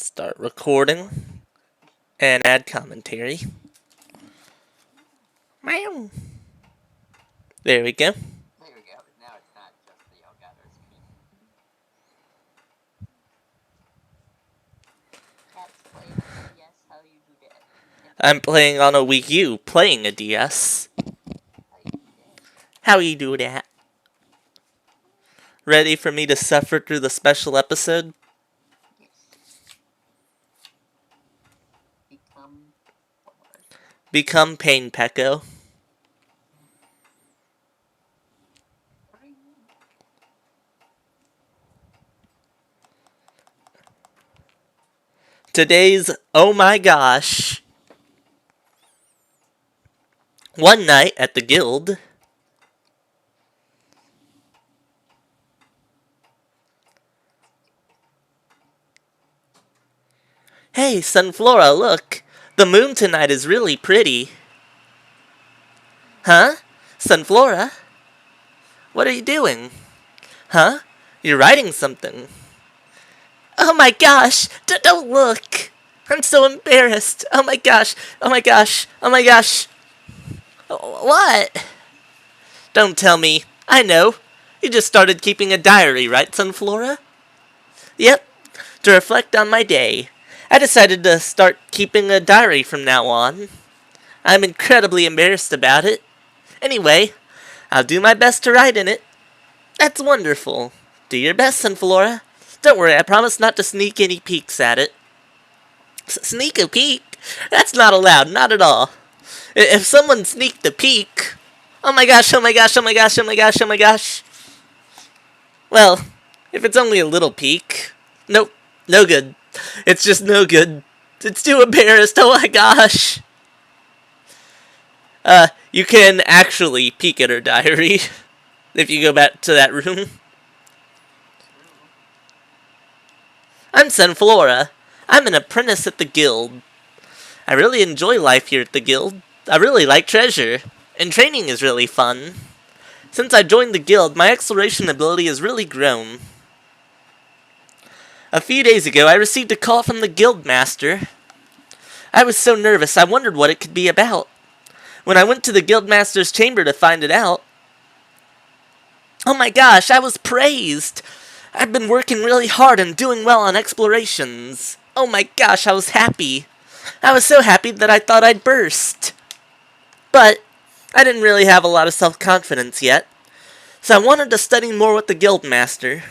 Start recording and add commentary. Meow. There we go. There we go. Now it's not just the Elgato screen. Cats playing on the DS, how you do that? I'm playing on a Wii U, playing a DS. How you do that? How you do that? Ready for me to suffer through the special episode? Yes. Become what? Become Pain Pecco. Today's oh my gosh. One night at the guild. Hey, Sunflora, look. The moon tonight is really pretty. Huh? Sunflora? What are you doing? Huh? You're writing something. Oh my gosh! Don't look! I'm so embarrassed! Oh my gosh! Oh my gosh! Oh my gosh! What? Don't tell me. I know. You just started keeping a diary, right, Sunflora? Yep. To reflect on my day. I decided to start keeping a diary from now on. I'm incredibly embarrassed about it. Anyway, I'll do my best to write in it. That's wonderful. Do your best, Sunflora. Don't worry, I promise not to sneak any peeks at it. Sneak a peek? That's not allowed, not at all. If someone sneaked a peek... Oh my gosh, oh my gosh, oh my gosh, oh my gosh, oh my gosh. Well, if it's only a little peek... Nope, no good. It's just no good. It's too embarrassed, oh my gosh. You can actually peek at her diary. If you go back to that room. I'm Sunflora. I'm an apprentice at the guild. I really enjoy life here at the guild. I really like treasure. And training is really fun. Since I joined the guild, my exploration ability has really grown. A few days ago, I received a call from the guild master. I was so nervous, I wondered what it could be about. When I went to the guild master's chamber to find it out, oh my gosh, I was praised! I've been working really hard and doing well on explorations. Oh my gosh, I was happy. I was so happy that I thought I'd burst. But I didn't really have a lot of self-confidence yet, so I wanted to study more with the guild master.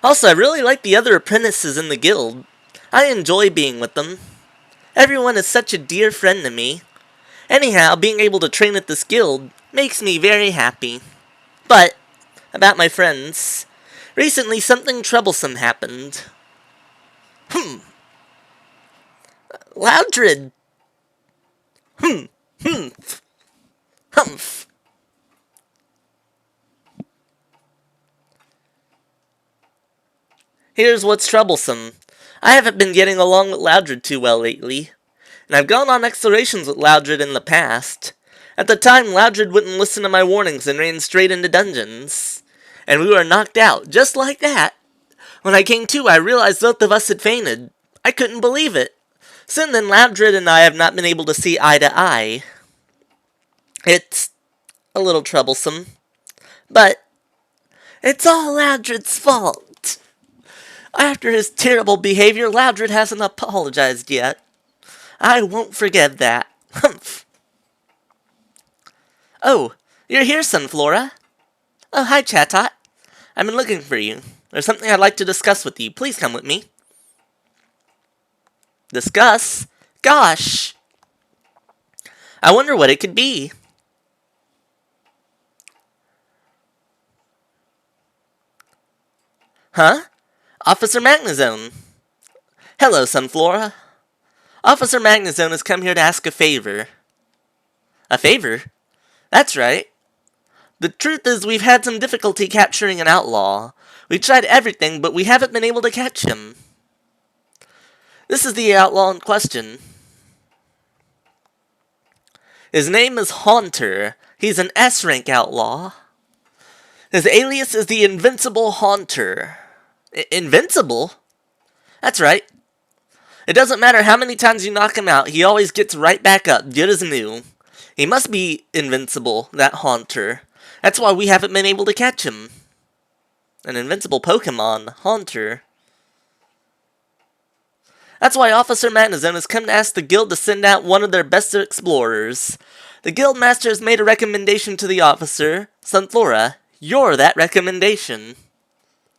Also, I really like the other apprentices in the guild. I enjoy being with them. Everyone is such a dear friend to me. Anyhow, being able to train at this guild makes me very happy. But, about my friends, recently something troublesome happened. Loudred! Humph. Here's what's troublesome. I haven't been getting along with Loudred too well lately. And I've gone on explorations with Loudred in the past. At the time, Loudred wouldn't listen to my warnings and ran straight into dungeons. And we were knocked out, just like that. When I came to, I realized both of us had fainted. I couldn't believe it. Since then, Loudred and I have not been able to see eye to eye. It's a little troublesome. But it's all Loudred's fault. After his terrible behavior, Loudred hasn't apologized yet. I won't forget that. Humph. Oh, you're here, Sunflora. Oh, hi, Chatot. I've been looking for you. There's something I'd like to discuss with you. Please come with me. Discuss? Gosh. I wonder what it could be. Huh? Officer Magnezone. Hello, Sunflora. Officer Magnezone has come here to ask a favor. A favor? That's right. The truth is we've had some difficulty capturing an outlaw. We've tried everything, but we haven't been able to catch him. This is the outlaw in question. His name is Haunter. He's an S-rank outlaw. His alias is the Invincible Haunter. Invincible? That's right. It doesn't matter how many times you knock him out, he always gets right back up, good as new. He must be invincible, that Haunter. That's why we haven't been able to catch him. An invincible Pokemon, Haunter. That's why Officer Magnezone has come to ask the guild to send out one of their best explorers. The guild master has made a recommendation to the officer. Sunflora, you're that recommendation.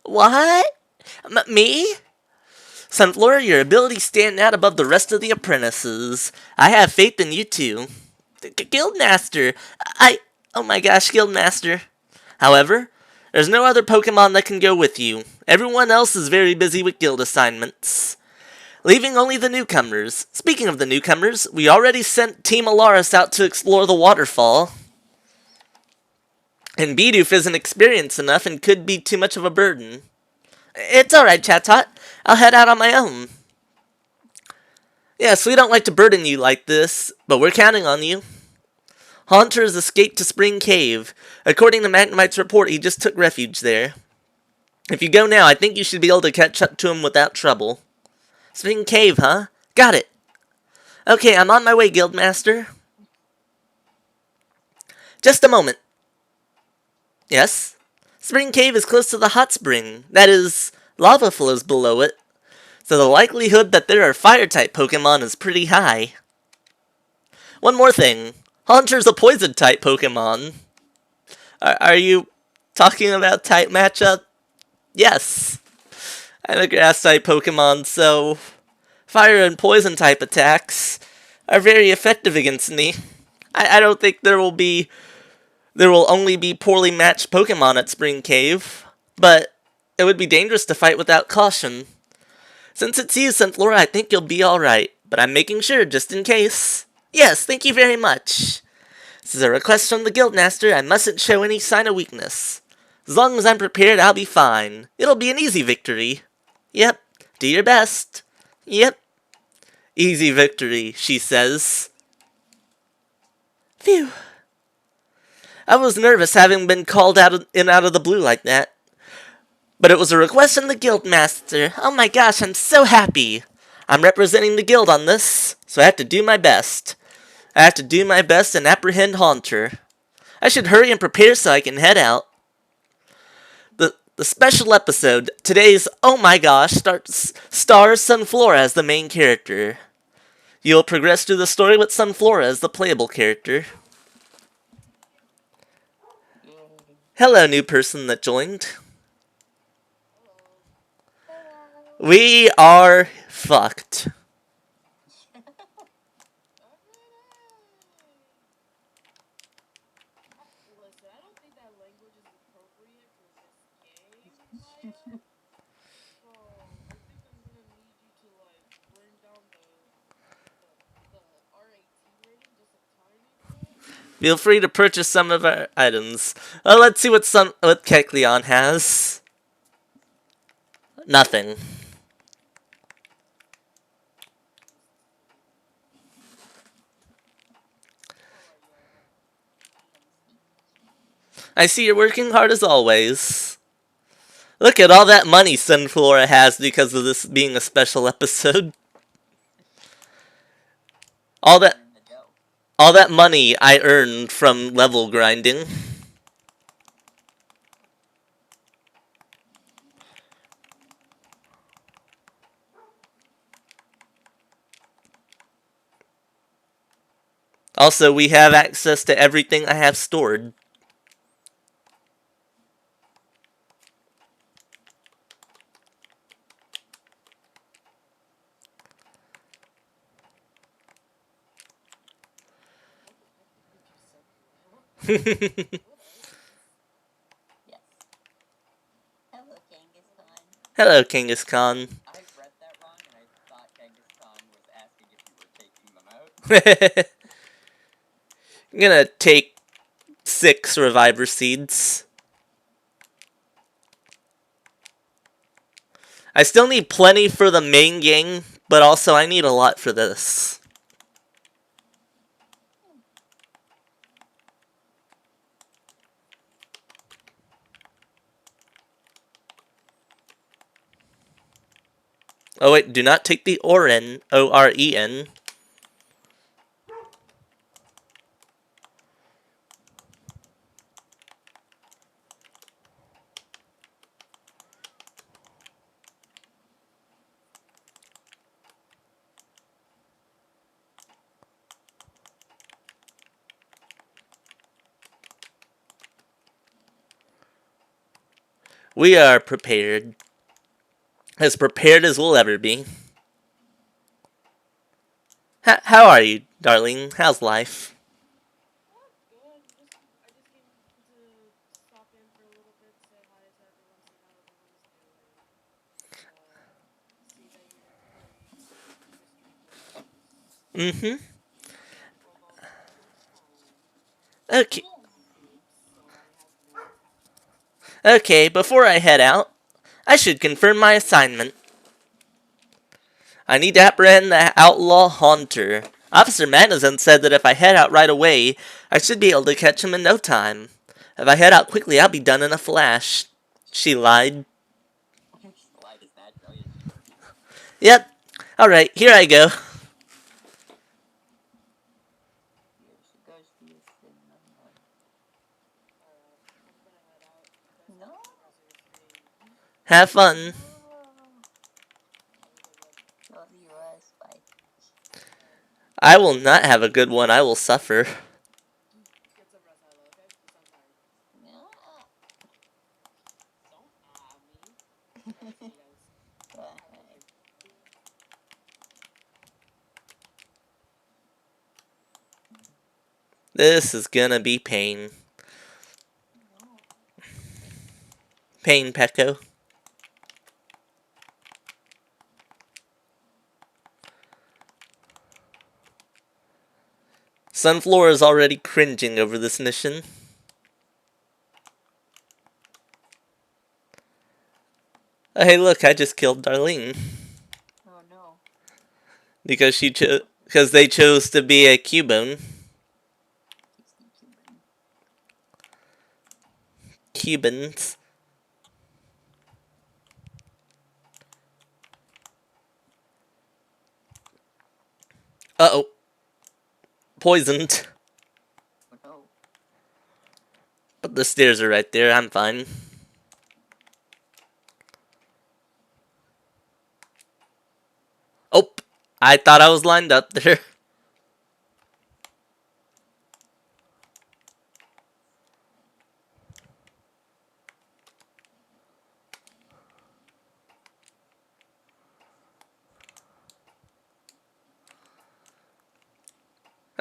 What? Me? Sunflora, your abilities stand out above the rest of the apprentices. I have faith in you too. Guildmaster! Oh my gosh, Guildmaster. However, there's no other Pokemon that can go with you. Everyone else is very busy with guild assignments. Leaving only the newcomers. Speaking of the newcomers, we already sent Team Alaris out to explore the waterfall. And Bidoof isn't experienced enough and could be too much of a burden. It's alright, Chatot. I'll head out on my own. Yes, we don't like to burden you like this, but we're counting on you. Haunter has escaped to Spring Cave. According to Magnemite's report, he just took refuge there. If you go now, I think you should be able to catch up to him without trouble. Spring Cave, huh? Got it. Okay, I'm on my way, Guildmaster. Just a moment. Yes? Spring Cave is close to the hot spring. That is, lava flows below it. So the likelihood that there are fire-type Pokemon is pretty high. One more thing. Haunter's a poison-type Pokemon. Are you talking about type matchup? Yes. I'm a grass-type Pokemon, so fire and poison-type attacks are very effective against me. I don't think there will only be poorly matched Pokemon at Spring Cave, but it would be dangerous to fight without caution. Since it's you, Sunflora, I think you'll be alright, but I'm making sure just in case. Yes, thank you very much. This is a request from the Guildmaster. I mustn't show any sign of weakness. As long as I'm prepared, I'll be fine. It'll be an easy victory. Yep, do your best. Yep. Easy victory, she says. Phew. I was nervous having been called out of the blue like that. But it was a request from the Guildmaster. Oh my gosh, I'm so happy. I'm representing the guild on this, so I have to do my best. I have to do my best and apprehend Haunter. I should hurry and prepare so I can head out. The special episode, today's Oh My Gosh, stars Sunflora as the main character. You'll progress through the story with Sunflora as the playable character. Hello, new person that joined. We are fucked. Feel free to purchase some of our items. Let's see what Kecleon has. Nothing. I see you're working hard as always. Look at all that money Sunflora has because of this being a special episode. All that money I earned from level grinding. Also, we have access to everything I have stored. Yes. Hello, Kangaskhan. Hello, Kangaskhan. I read that wrong and I thought Kangaskhan was asking if you were taking them out. I'm gonna take 6 Reviver Seeds. I still need plenty for the main gang, but also I need a lot for this. Oh wait, do not take the Oren, O-R-E-N. We are prepared. As prepared as we'll ever be. How are you, darling? How's life? Mm-hmm. Okay. Okay, before I head out, I should confirm my assignment. I need to apprehend the outlaw Haunter. Officer Madison said that if I head out right away, I should be able to catch him in no time. If I head out quickly, I'll be done in a flash. She lied. Light is that brilliant. Yep. Alright, here I go. Here she goes, she is in the no. Have fun. Love you, Spike. I will not have a good one. I will suffer. No. This is gonna be pain. Pain, Pecco. Sunflower is already cringing over this mission. Oh, hey, look, I just killed Darlene. Oh no. Because they chose to be a Cubone. Cubans. Uh-oh. Poisoned. Oh no. But the stairs are right there, I'm fine. Oh, I thought I was lined up there.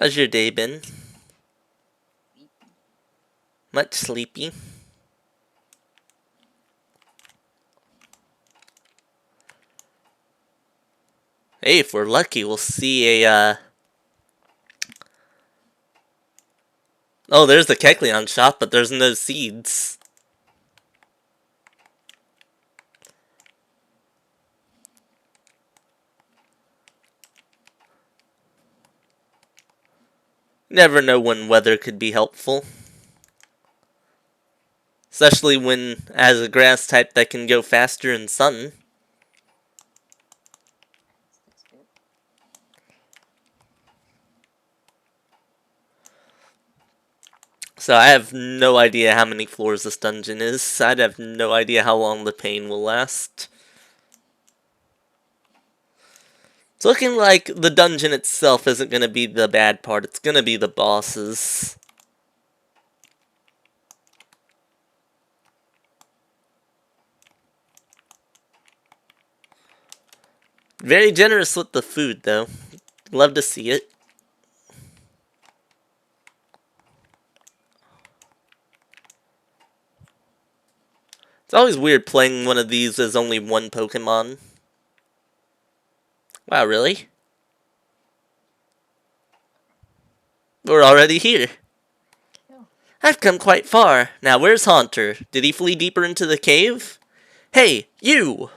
How's your day been? Much sleepy? Hey, if we're lucky, we'll see a, Oh, there's the Kecleon shop, but there's no seeds. Never know when weather could be helpful. Especially when, as a grass type, that can go faster in sun. So I have no idea how many floors this dungeon is. I'd have no idea how long the pain will last. It's looking like the dungeon itself isn't going to be the bad part. It's going to be the bosses. Very generous with the food, though. Love to see it. It's always weird playing one of these as only one Pokemon. Wow, really? We're already here. I've come quite far. Now, where's Haunter? Did he flee deeper into the cave? Hey, you!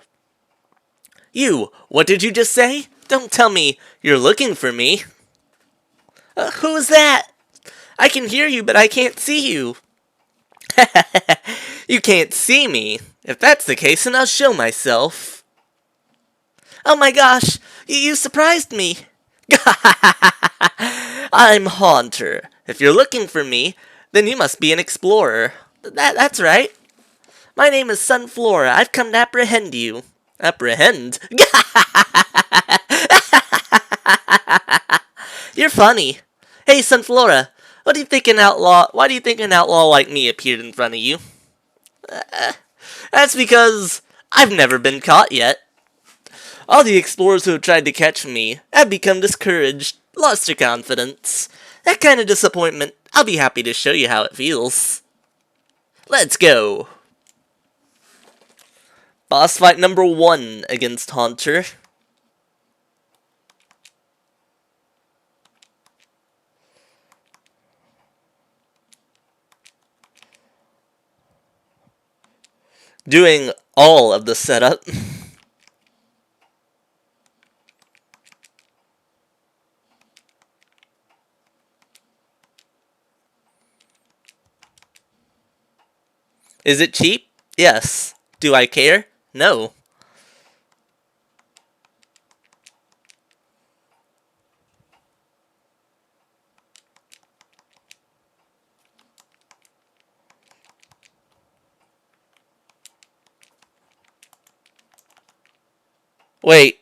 You! What did you just say? Don't tell me you're looking for me. Who's that? I can hear you, but I can't see you. You can't see me. If that's the case, then I'll show myself. Oh my gosh, you surprised me. I'm Haunter. If you're looking for me, then you must be an explorer. That's right. My name is Sunflora. I've come to apprehend you. Apprehend? You're funny. Hey, Sunflora, what do you think an outlaw? Why do you think an outlaw like me appeared in front of you? That's because I've never been caught yet. All the explorers who have tried to catch me have become discouraged, lost their confidence. That kind of disappointment, I'll be happy to show you how it feels. Let's go. Boss fight number 1 against Haunter. Doing all of the setup. Is it cheap? Yes. Do I care? No. Wait.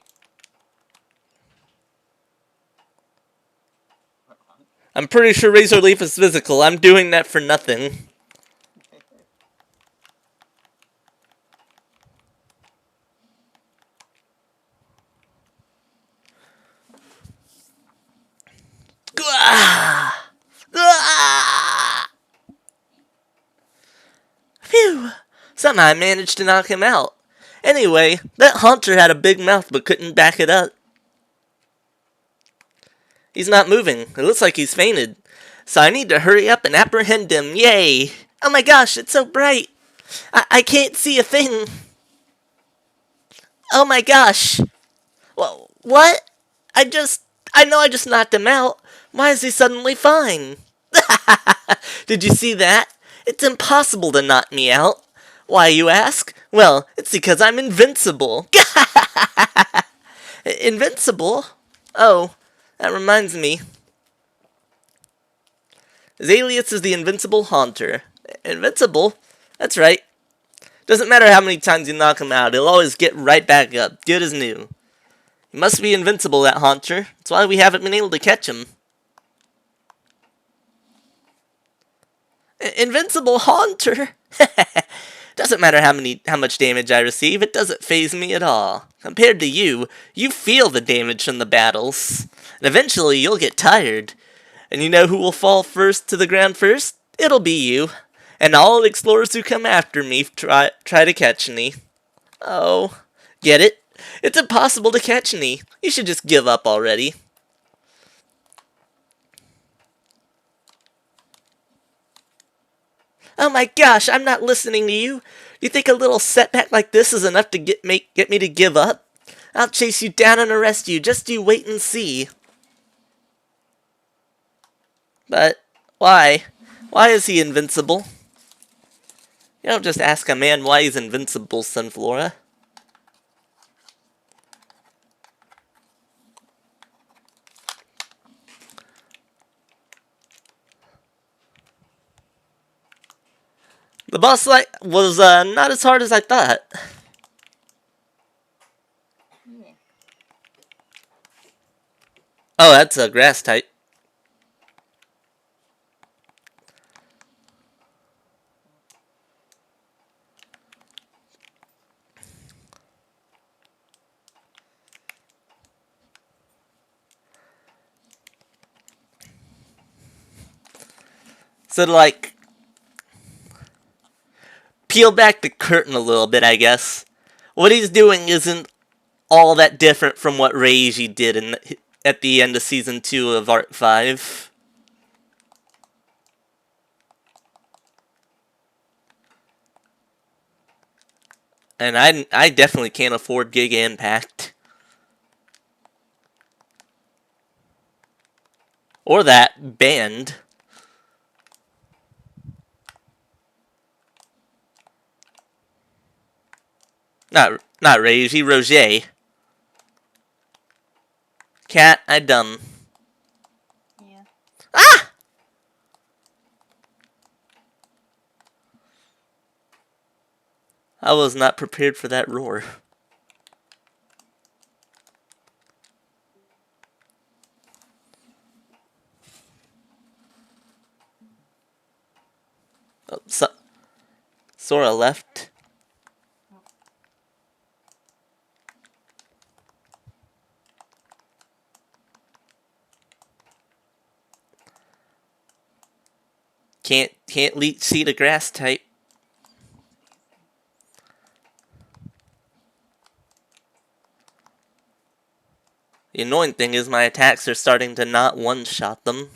I'm pretty sure Razor Leaf is physical. I'm doing that for nothing. Phew! Somehow I managed to knock him out. Anyway, that Haunter had a big mouth but couldn't back it up. He's not moving. It looks like he's fainted. So I need to hurry up and apprehend him. Yay! Oh my gosh, it's so bright. I can't see a thing. Oh my gosh. Well, what? I know I just knocked him out. Why is he suddenly fine? Did you see that? It's impossible to knock me out. Why, you ask? Well, it's because I'm invincible. Invincible? Oh, that reminds me. His alias is the Invincible Haunter. Invincible? That's right. Doesn't matter how many times you knock him out, he'll always get right back up, good as new. He must be invincible, that Haunter. That's why we haven't been able to catch him. Invincible Haunter? Doesn't matter how much damage I receive, it doesn't faze me at all. Compared to you, you feel the damage from the battles. And eventually you'll get tired. And you know who will fall first to the ground first? It'll be you. And all the explorers who come after me try to catch me. Oh, get it? It's impossible to catch me. You should just give up already. Oh my gosh, I'm not listening to you. You think a little setback like this is enough to get me to give up? I'll chase you down and arrest you. Just you wait and see. But why? Why is he invincible? You don't just ask a man why he's invincible, Sunflora. The boss fight was not as hard as I thought. Oh, that's a grass type. So to like peel back the curtain a little bit, I guess. What he's doing isn't all that different from what Reiji did at the end of Season 2 of Arc 5. And I definitely can't afford Giga Impact. Or that band. Not Reiji, Roger. Cat, I done. Yeah. Ah! I was not prepared for that roar. Oh, Sora left. Can't see the grass type. The annoying thing is my attacks are starting to not one-shot them.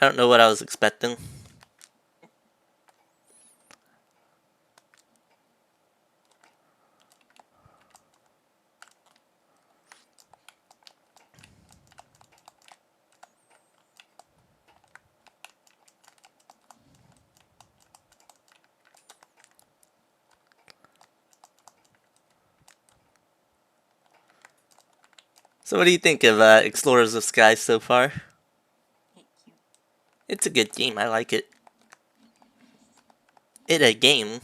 I don't know what I was expecting. So what do you think of Explorers of Sky so far? It's a good game, I like it. It a game.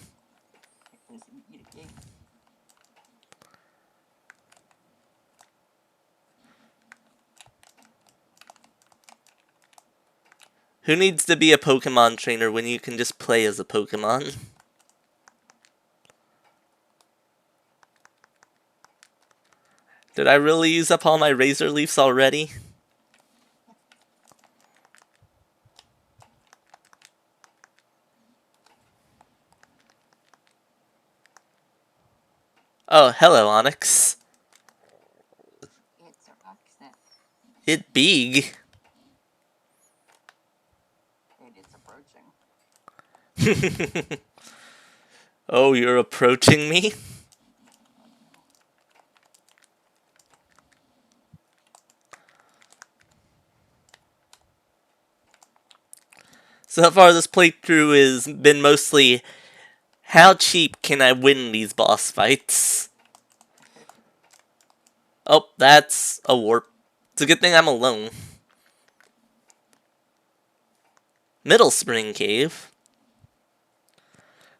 Who needs to be a Pokemon trainer when you can just play as a Pokemon? Did I really use up all my Razor Leafs already? Oh, hello, Onyx. It's a rocket. It big. It's approaching. Oh, you're approaching me? So far this playthrough has been mostly, how cheap can I win these boss fights? Oh, that's a warp. It's a good thing I'm alone. Middle Spring Cave?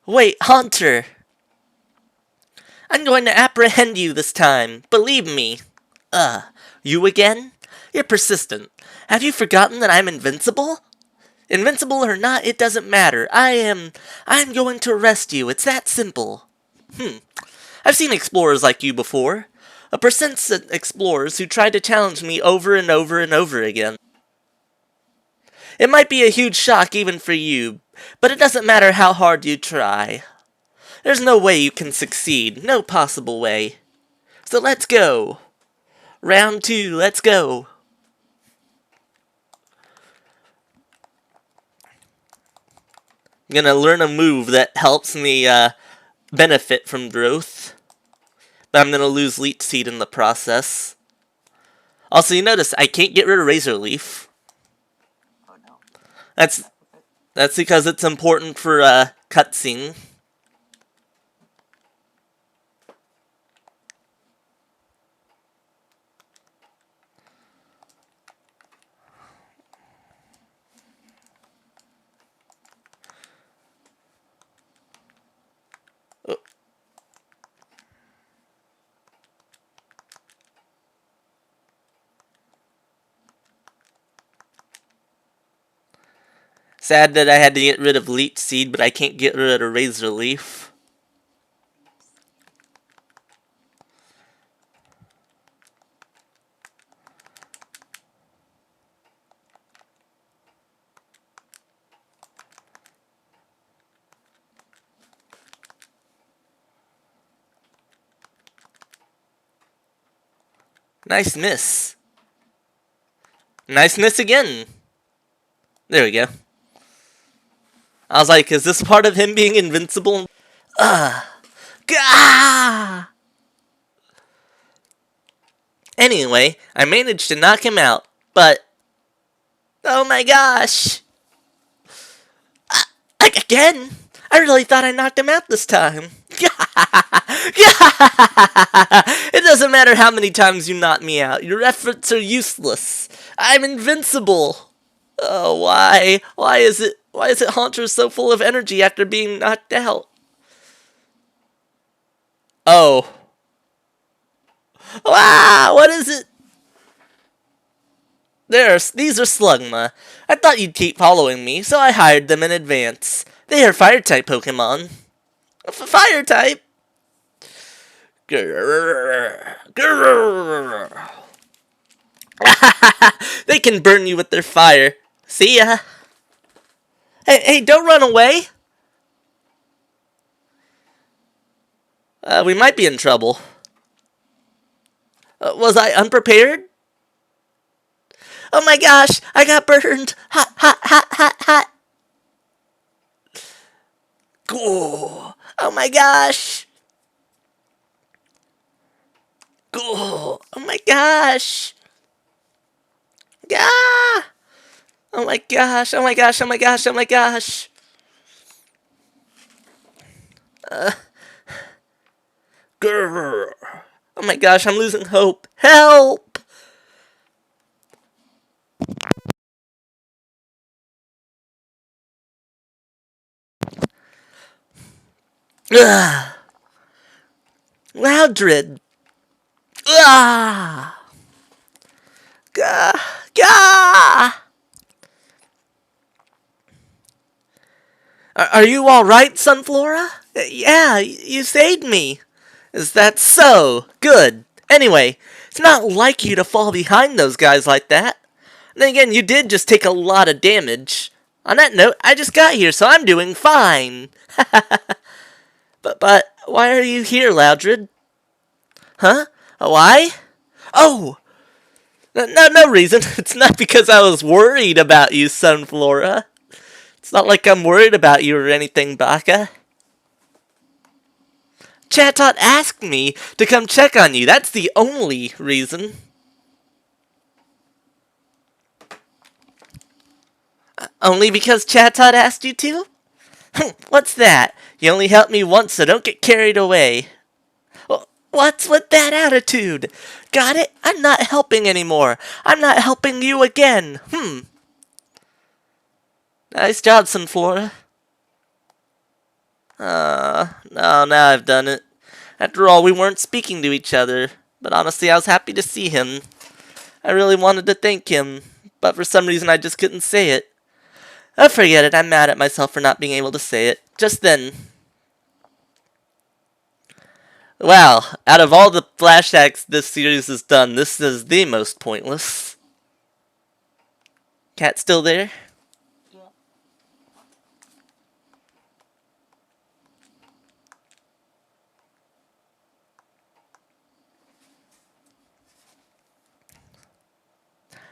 Wait, Haunter! I'm going to apprehend you this time, believe me. You again? You're persistent. Have you forgotten that I'm invincible? Invincible or not, it doesn't matter. I'm going to arrest you. It's that simple. I've seen explorers like you before. A persistent explorers who tried to challenge me over and over and over again. It might be a huge shock even for you, but it doesn't matter how hard you try. There's no way you can succeed. No possible way. So let's go. Round 2, let's go. I'm gonna learn a move that helps me benefit from growth. But I'm gonna lose Leech Seed in the process. Also, you notice I can't get rid of Razor Leaf. Oh no. That's because it's important for cutscene. Sad that I had to get rid of Leech Seed, but I can't get rid of Razor Leaf. Nice miss. Nice miss again. There we go. I was like, is this part of him being invincible? Gah! Anyway, I managed to knock him out, but... Oh my gosh! Again? I really thought I knocked him out this time. It doesn't matter how many times you knock me out. Your efforts are useless. I'm invincible. Oh, why? Why is it Haunter so full of energy after being knocked out? Oh. Wow, what is it? These are Slugma. I thought you'd keep following me, so I hired them in advance. They are Fire-type Pokemon. Fire-type? Grrr. Grrr. They can burn you with their fire. See ya. Hey, don't run away. We might be in trouble. Was I unprepared? Oh my gosh, I got burned. Hot, hot, hot, hot, hot. Cool. Oh my gosh. Cool. Oh my gosh. Yeah. Oh my gosh, oh my gosh, oh my gosh, oh my gosh. Grrr. Oh my gosh, I'm losing hope. Help! Ugh. Loudred. Ah. Gah. Gah. Are you alright, Sunflora? Yeah, you saved me. Is that so? Good. Anyway, it's not like you to fall behind those guys like that. Then again, you did just take a lot of damage. On that note, I just got here, so I'm doing fine. But, why are you here, Loudred? Huh? Why? Oh! No reason. It's not because I was worried about you, Sunflora. It's not like I'm worried about you or anything, Baka. Chatot asked me to come check on you. That's the only reason. Only because Chatot asked you to? What's that? You only helped me once, so don't get carried away. What's with that attitude? Got it? I'm not helping anymore. I'm not helping you again. Nice job, Sunflora. No, now I've done it. After all, we weren't speaking to each other. But honestly, I was happy to see him. I really wanted to thank him, but for some reason I just couldn't say it. Oh, forget it. I'm mad at myself for not being able to say it. Just then. Wow, out of all the flash acts this series has done, this is the most pointless. Cat still there? Yeah.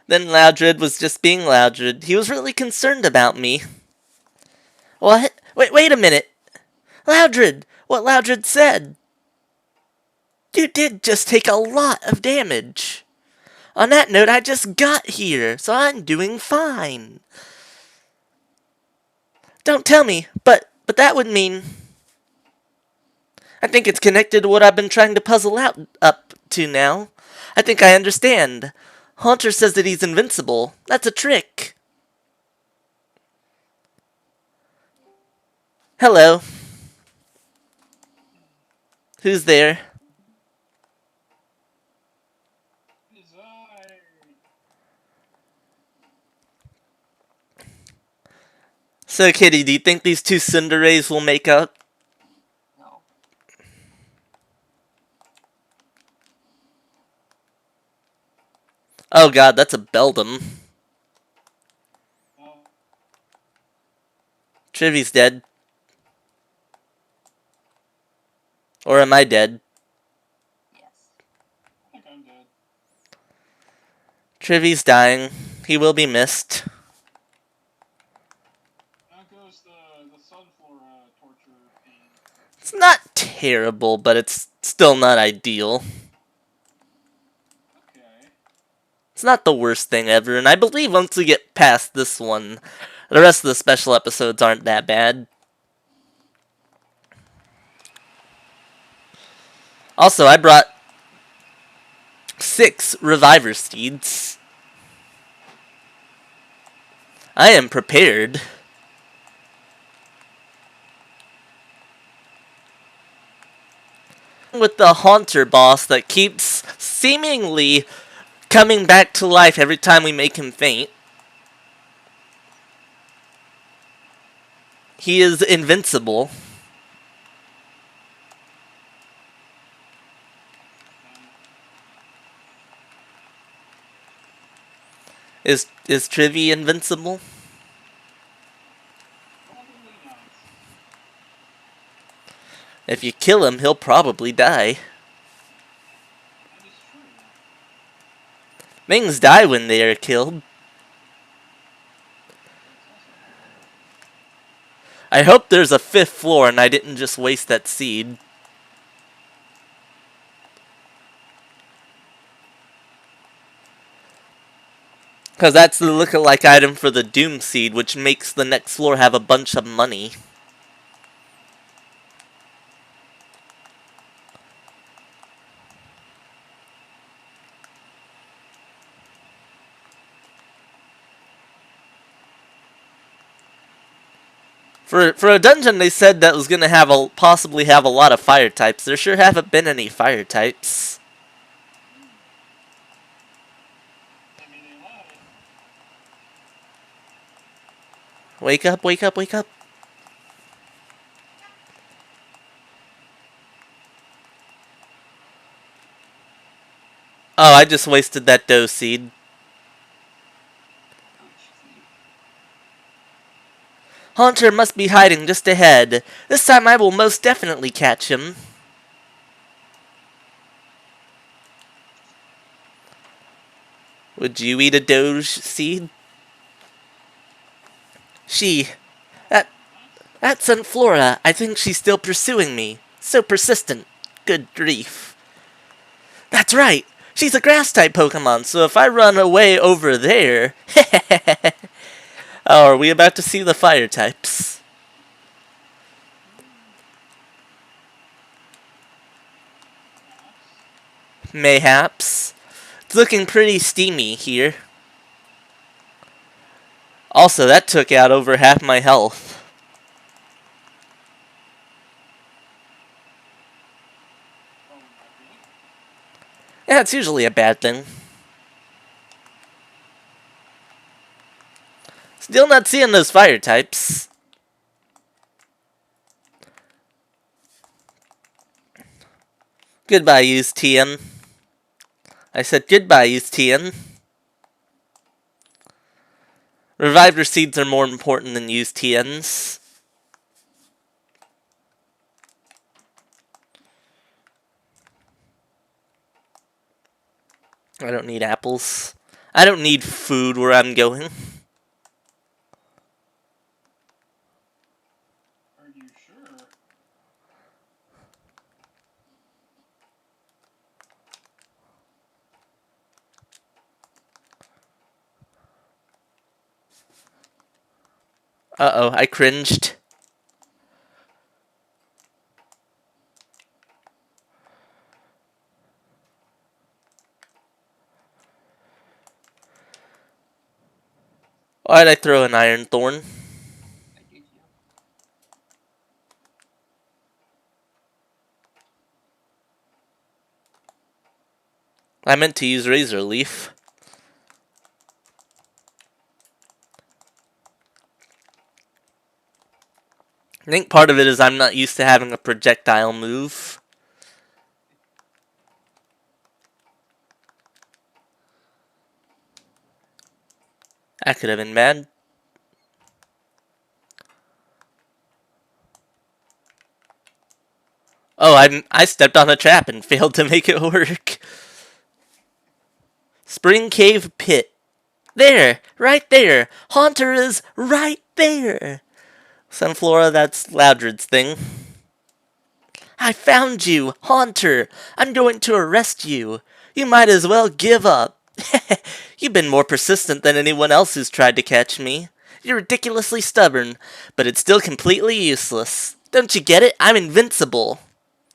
Then Loudred was just being Loudred. He was really concerned about me. What? Wait a minute. Loudred! What Loudred said. You did just take a lot of damage. On that note, I just got here, so I'm doing fine. Don't tell me, but that would mean... I think it's connected to what I've been trying to puzzle out up to now. I think I understand. Haunter says that he's invincible. That's a trick. Hello. Who's there? So, Kitty, do you think these two Cinderays will make up? No. Oh god, that's a Beldum. Trivy's dead. Or am I dead? Yes. I think I'm dead. Trivy's dying. He will be missed. How goes the Sunflora torture pain? It's not terrible, but it's still not ideal. Okay. It's not the worst thing ever, and I believe once we get past this one, The rest of the special episodes aren't that bad. Also, I brought 6 Reviver Seeds. I am prepared. With the Haunter boss that keeps seemingly coming back to life every time we make him faint. He is invincible. Is Trivy invincible? Probably not. If you kill him, he'll probably die. That is true. Things die when they are killed. I hope there's a 5th floor and I didn't just waste that seed. Because that's the lookalike item for the Doom Seed, which makes the next floor have a bunch of money. For a dungeon they said that was going to have possibly have a lot of fire types. There sure haven't been any fire types. I mean, they lied. Wake up, wake up, wake up. Oh, I just wasted that dough seed. Haunter must be hiding just ahead. This time I will most definitely catch him. Would you eat a doge seed? That's Sunflora. I think she's still pursuing me. So persistent. Good grief. That's right. She's a grass-type Pokemon, so if I run away over there... Oh, are we about to see the fire types? Mayhaps. It's looking pretty steamy here. Also, that took out over half my health. Yeah, it's usually a bad thing. Still not seeing those fire types. Goodbye, use TN. I said goodbye, use TN. Reviver seeds are more important than use TNs. I don't need apples. I don't need food where I'm going. Are you sure? Uh-oh, I cringed. Why'd I throw an Iron Thorn? I did you. I meant to use Razor Leaf. I think part of it is I'm not used to having a projectile move. That could have been bad. Oh, I stepped on a trap and failed to make it work. Spring Cave Pit. There! Right there! Haunter is right there! Sunflora, that's Loudred's thing. I found you, Haunter! I'm going to arrest you. You might as well give up. You've been more persistent than anyone else who's tried to catch me. You're ridiculously stubborn, but it's still completely useless. Don't you get it? I'm invincible.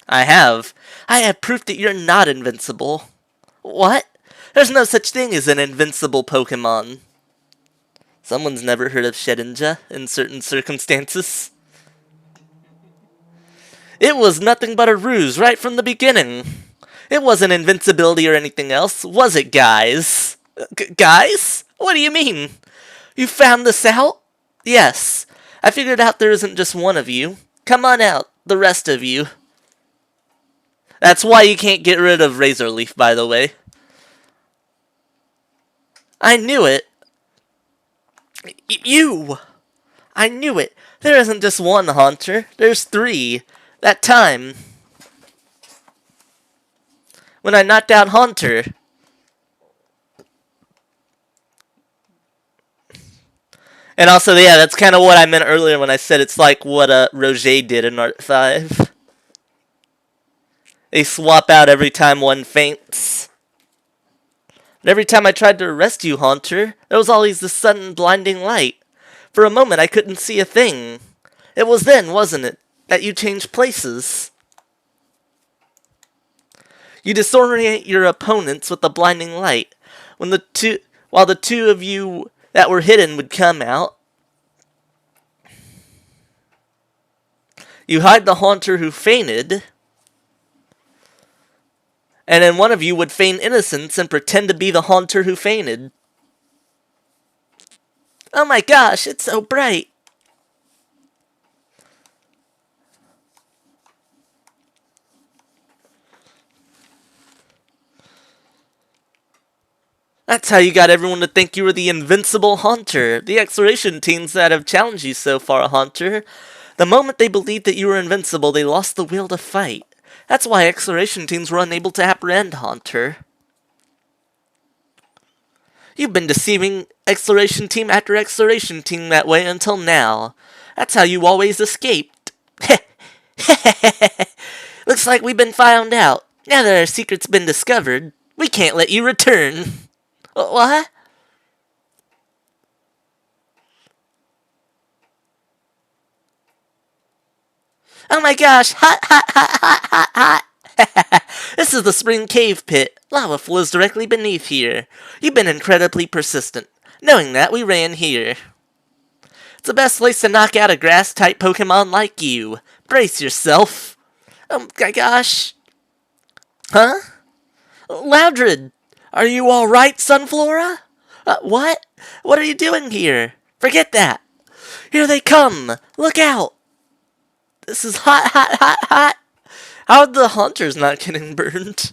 I have. I have proof that you're not invincible. What? There's no such thing as an invincible Pokémon. Someone's never heard of Shedinja in certain circumstances. It was nothing but a ruse right from the beginning. It wasn't invincibility or anything else, was it, guys? Guys? What do you mean? You found this out? Yes. I figured out there isn't just one of you. Come on out, the rest of you. That's why you can't get rid of Razor Leaf, by the way. I knew it. You! I knew it. There isn't just one Haunter. There's 3. That time. When I knocked out Haunter. And also, yeah, that's kind of what I meant earlier when I said it's like what Roger did in Art 5. They swap out every time one faints. And every time I tried to arrest you, Haunter, there was always this sudden blinding light. For a moment, I couldn't see a thing. It was then, wasn't it, that you changed places? You disorient your opponents with the blinding light. While the two of you that were hidden would come out, you hide the Haunter who fainted, and then one of you would feign innocence and pretend to be the Haunter who fainted. Oh my gosh, it's so bright. That's how you got everyone to think you were the invincible Haunter. The exploration teams that have challenged you so far, Haunter. The moment they believed that you were invincible, they lost the will to fight. That's why exploration teams were unable to apprehend Haunter. You've been deceiving exploration team after exploration team that way until now. That's how you always escaped. Looks like we've been found out. Now that our secret's been discovered, we can't let you return. What? Oh my gosh! Hot, hot, hot, hot, hot, hot! This is the spring cave pit. Lava flows directly beneath here. You've been incredibly persistent. Knowing that, we ran here. It's the best place to knock out a grass-type Pokemon like you. Brace yourself. Oh my gosh. Huh? Loudred! Are you alright, Sunflora? What? What are you doing here? Forget that. Here they come. Look out. This is hot, hot, hot, hot. How are the Haunters not getting burned?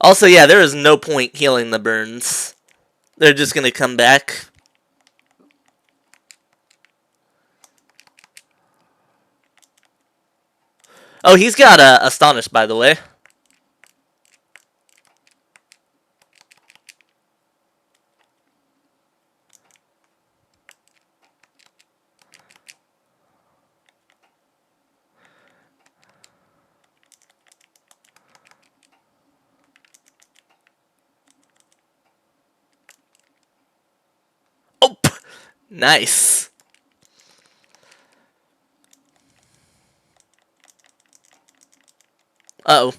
Also, yeah, there is no point healing the burns. They're just gonna come back. Oh, he's got Astonish, by the way. Oh, nice. Uh-oh.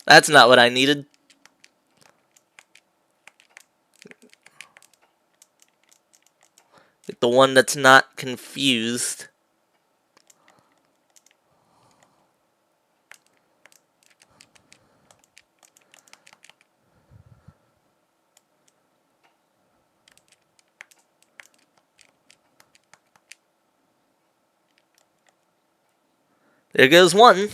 That's not what I needed. Get the one that's not confused. There goes one.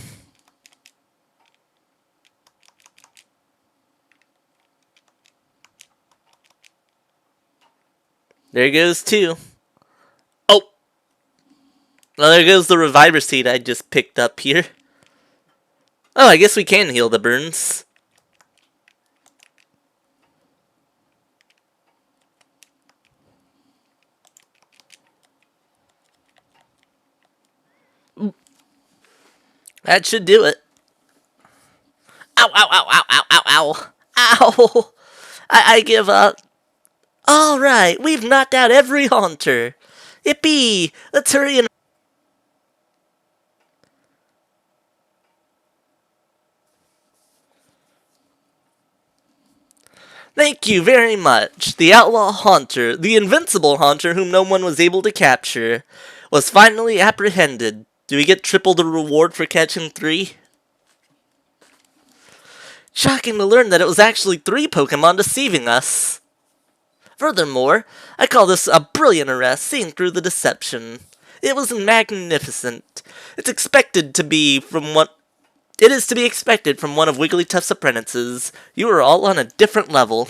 There goes two. Oh! Well, there goes the Reviver Seed I just picked up here. Oh, I guess we can heal the burns. That should do it. Ow, ow, ow, ow, ow, ow, ow. Ow! I give up. Alright, we've knocked out every haunter. Yippee! Let's hurry and... Thank you very much. The outlaw haunter, the invincible haunter whom no one was able to capture, was finally apprehended. Do we get triple the reward for catching 3? Shocking to learn that it was actually 3 Pokémon deceiving us. Furthermore, I call this a brilliant arrest seen through the deception. It was magnificent. It is to be expected from one of Wigglytuff's apprentices. You are all on a different level.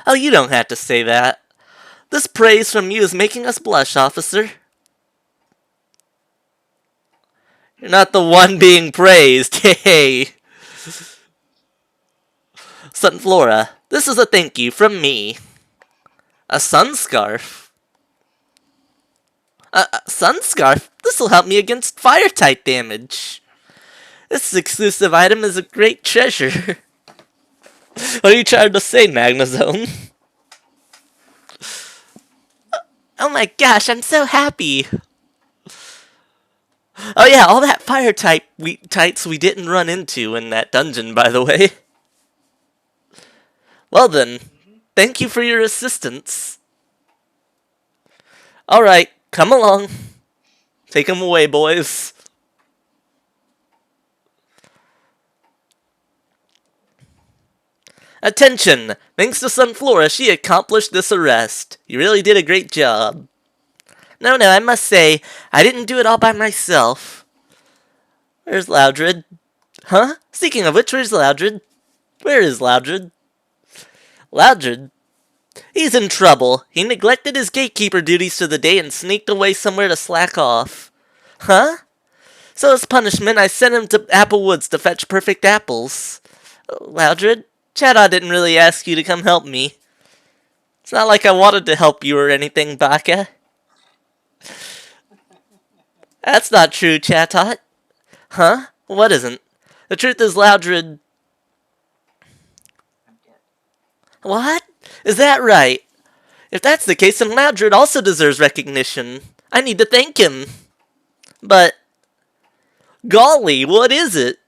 Oh, you don't have to say that. This praise from you is making us blush, officer. You're not the one being praised, hey! Sunflora, this is a thank you from me. A sunscarf? A sunscarf? This'll help me against fire-type damage. This exclusive item is a great treasure. What are you trying to say, Magnezone? Oh my gosh, I'm so happy. Oh yeah, all that fire types we didn't run into in that dungeon, by the way. Well then, thank you for your assistance. Alright, come along. Take him away, boys. Attention! Thanks to Sunflora, she accomplished this arrest. You really did a great job. No, I must say, I didn't do it all by myself. Where's Loudred? Huh? Speaking of which, where's Loudred? Where is Loudred? Loudred? He's in trouble. He neglected his gatekeeper duties for the day and sneaked away somewhere to slack off. Huh? So as punishment, I sent him to Apple Woods to fetch perfect apples. Loudred? Chada didn't really ask you to come help me. It's not like I wanted to help you or anything, Baka. That's not true, Chatot. Huh? What isn't? The truth is Loudred... I'm dead. What? Is that right? If that's the case, then Loudred also deserves recognition. I need to thank him. But... golly, what is it?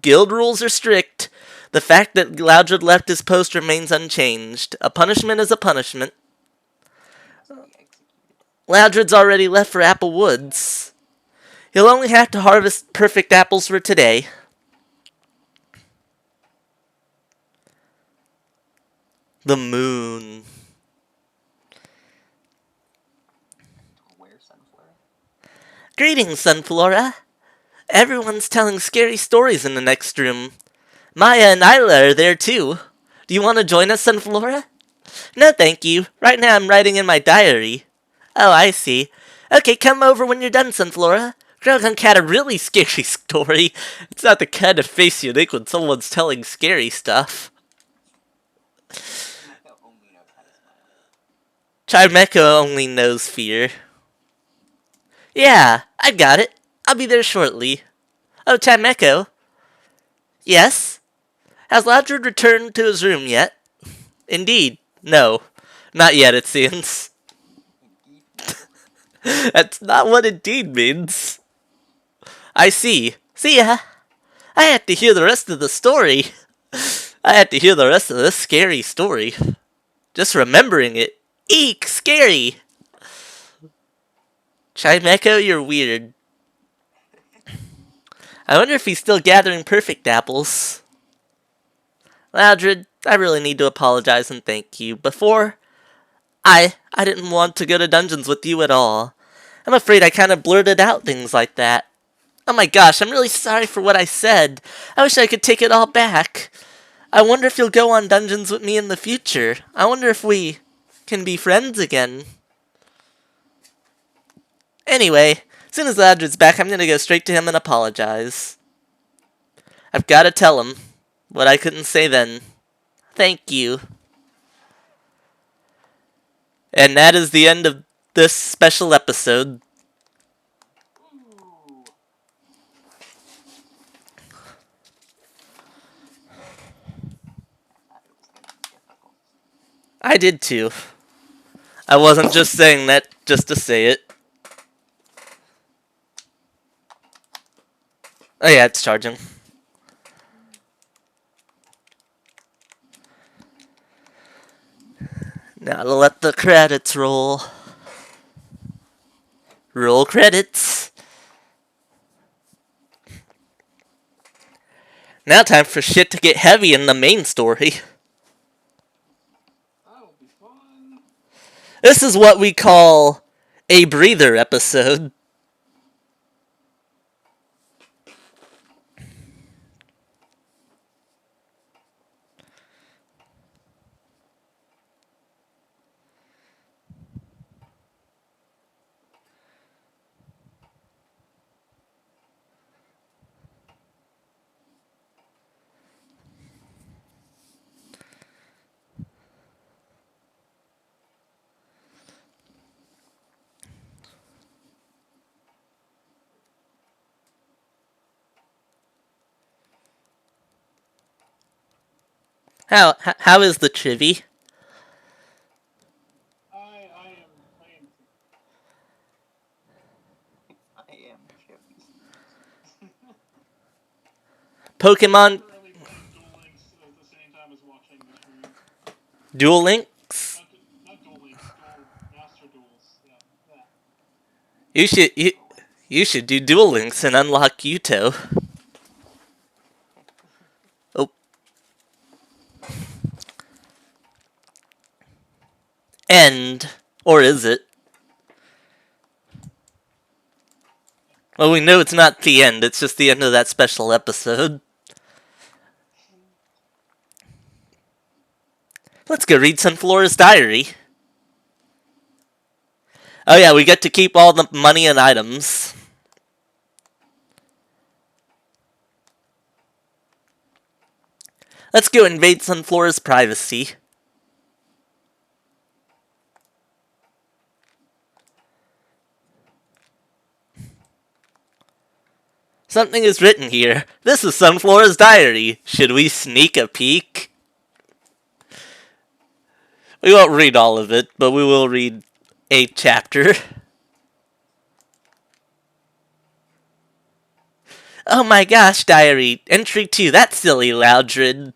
Guild rules are strict. The fact that Loudred left his post remains unchanged. A punishment is a punishment. Must be executed. Loudred's already left for Apple Woods. He'll only have to harvest perfect apples for today. The moon. Where's Sunflora? Greetings, Sunflora. Everyone's telling scary stories in the next room. Maya and Isla are there too. Do you want to join us, Sunflora? No, thank you. Right now I'm writing in my diary. Oh, I see. Okay, come over when you're done, Sunflora. Grogunk had a really scary story. It's not the kind of face you make when someone's telling scary stuff. Mecca only knows how to smile. Chimeco only knows fear. Yeah, I got it. I'll be there shortly. Oh, Chimeco? Yes? Has Loudred returned to his room yet? Indeed, no. Not yet, it seems. That's not what indeed means. I see. See ya. I had to hear the rest of the story. I had to hear the rest of this scary story. Just remembering it. Eek, scary. Chimeco, you're weird. I wonder if he's still gathering perfect apples. Loudred, I really need to apologize and thank you. Before, I didn't want to go to dungeons with you at all. I'm afraid I kind of blurted out things like that. Oh my gosh, I'm really sorry for what I said. I wish I could take it all back. I wonder if you'll go on dungeons with me in the future. I wonder if we can be friends again. Anyway, as soon as Loudred's back, I'm gonna go straight to him and apologize. I've gotta tell him what I couldn't say then. Thank you. And that is the end of this special episode. Ooh. I thought it was gonna be difficult. I did too. I wasn't just saying that just to say it. Oh yeah, it's charging. Now to let the credits roll. Roll credits. Now time for shit to get heavy in the main story. That'll be fun. This is what we call a breather episode. How is the chivy? I am. I am chippy. Pokemon Currently playing Duel Links at the same time as watching the stream. Duel Links? Not Duel Links, Duel Master Duels. Yeah, that. You should you should do Duel Links and unlock Yuto. Oh, end. Or is it? Well, we know it's not the end, it's just the end of that special episode. Let's go read Sunflora's diary. Oh yeah, we get to keep all the money and items. Let's go invade Sunflora's privacy. Something is written here. This is Sunflora's diary. Should we sneak a peek? We won't read all of it, but we will read a chapter. Oh my gosh, diary. Entry 2, that silly Loudred.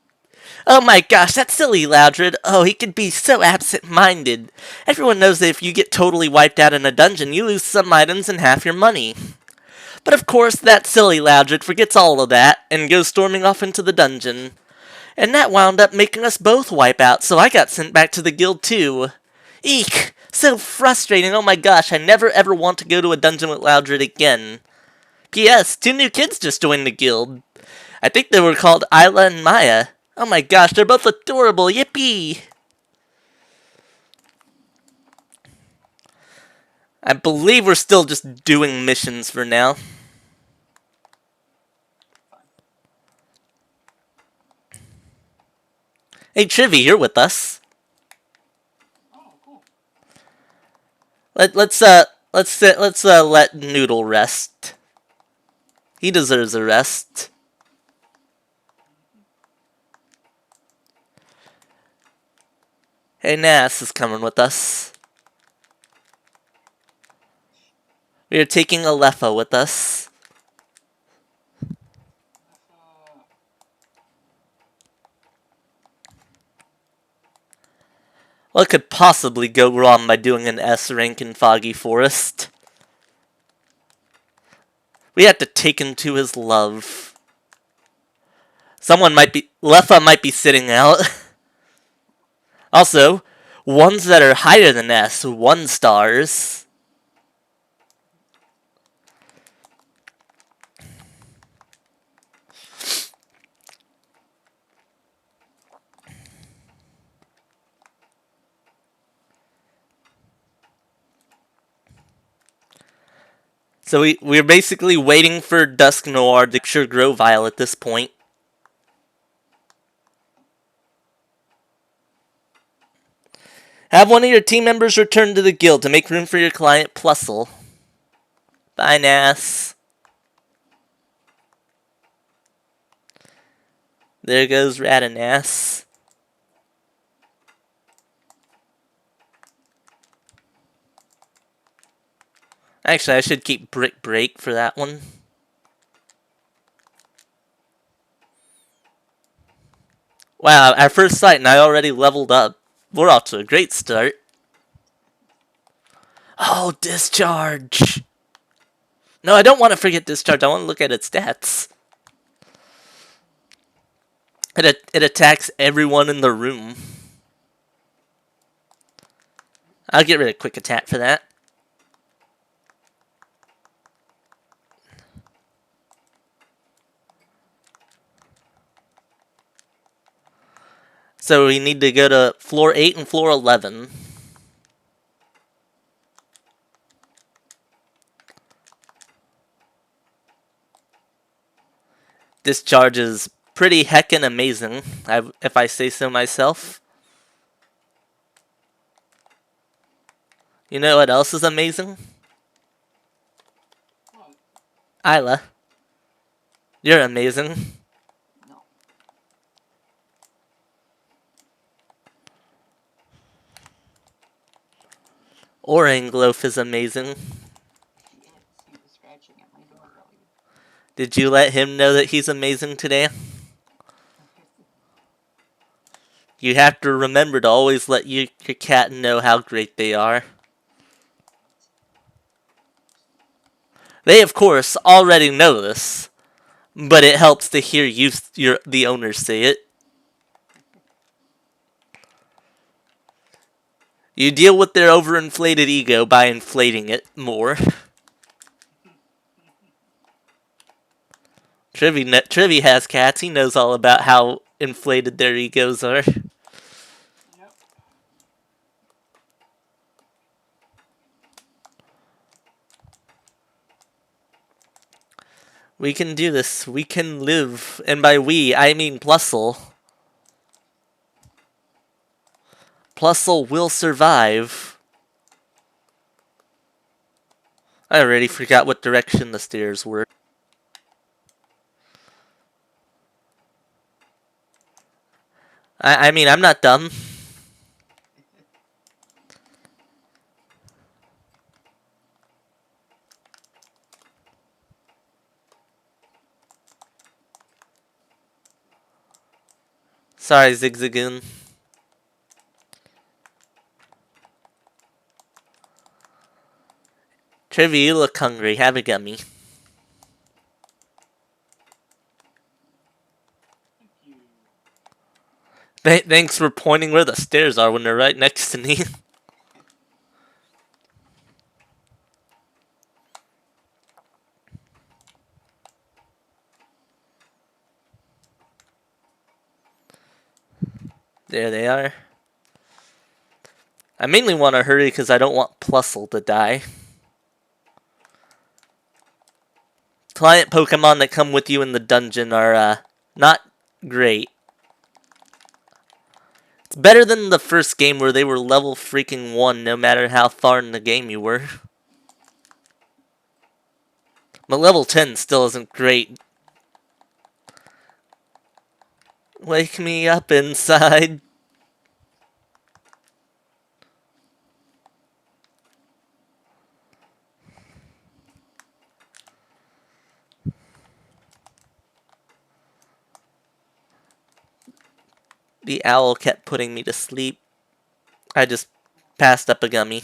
Oh my gosh, that silly Loudred. Oh, he could be so absent-minded. Everyone knows that if you get totally wiped out in a dungeon, you lose some items and half your money. But of course, that silly Loudred forgets all of that and goes storming off into the dungeon. And that wound up making us both wipe out, so I got sent back to the guild too. Eek! So frustrating, oh my gosh, I never ever want to go to a dungeon with Loudred again. P.S. 2 new kids just joined the guild. I think they were called Isla and Maya. Oh my gosh, they're both adorable, yippee! I believe we're still just doing missions for now. Hey Trivy, you're with us. Oh, cool. Let's let Noodle rest. He deserves a rest. Hey Nas is coming with us. We are taking Alepha with us. What could possibly go wrong by doing an S rank in Foggy Forest? We have to take him to his love. Lefa might be sitting out. Also, ones that are higher than S, 1 stars. So we're basically waiting for Dusk Noir to sure Grovile at this point. Have one of your team members return to the guild to make room for your client Plusle. Bye, Nas. There goes Radanass. Actually, I should keep Brick Break for that one. Wow, our first sight and I already leveled up. We're off to a great start. Oh, Discharge! No, I don't want to forget Discharge. I want to look at its stats. It attacks everyone in the room. I'll get rid of Quick Attack for that. So we need to go to floor 8 and floor 11. Discharge is pretty heckin' amazing, if I say so myself. You know what else is amazing? What? Isla. You're amazing. No. Orangloaf is amazing. He was scratching at my door earlier. Did you let him know that he's amazing today? You have to remember to always let your cat know how great they are. They, of course, already know this, but it helps to hear the owner say it. You deal with their overinflated ego by inflating it more. Trivy has cats. He knows all about how inflated their egos are. Yep. We can do this. We can live. And by we, I mean Plusle. Plusle will survive. I already forgot what direction the stairs were. I mean, I'm not dumb. Sorry, Zigzagoon. Trivy, you look hungry. Have a gummy. Thank you. Thanks for pointing where the stairs are when they're right next to me. There they are. I mainly want to hurry because I don't want Plusle to die. Client Pokemon that come with you in the dungeon are not great. It's better than the first game where they were level freaking 1 no matter how far in the game you were. But level 10 still isn't great. Wake me up inside. The owl kept putting me to sleep. I just passed up a gummy.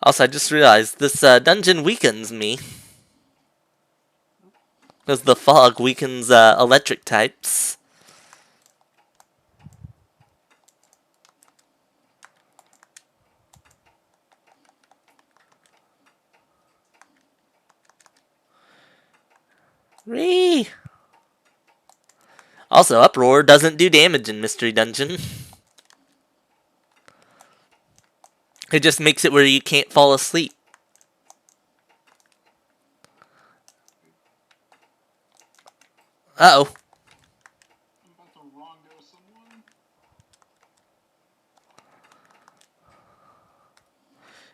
Also, I just realized this dungeon weakens me. Because the fog weakens electric types. Ree! Also, Uproar doesn't do damage in Mystery Dungeon. It just makes it where you can't fall asleep. Uh-oh. I'm about to wrong-go someone.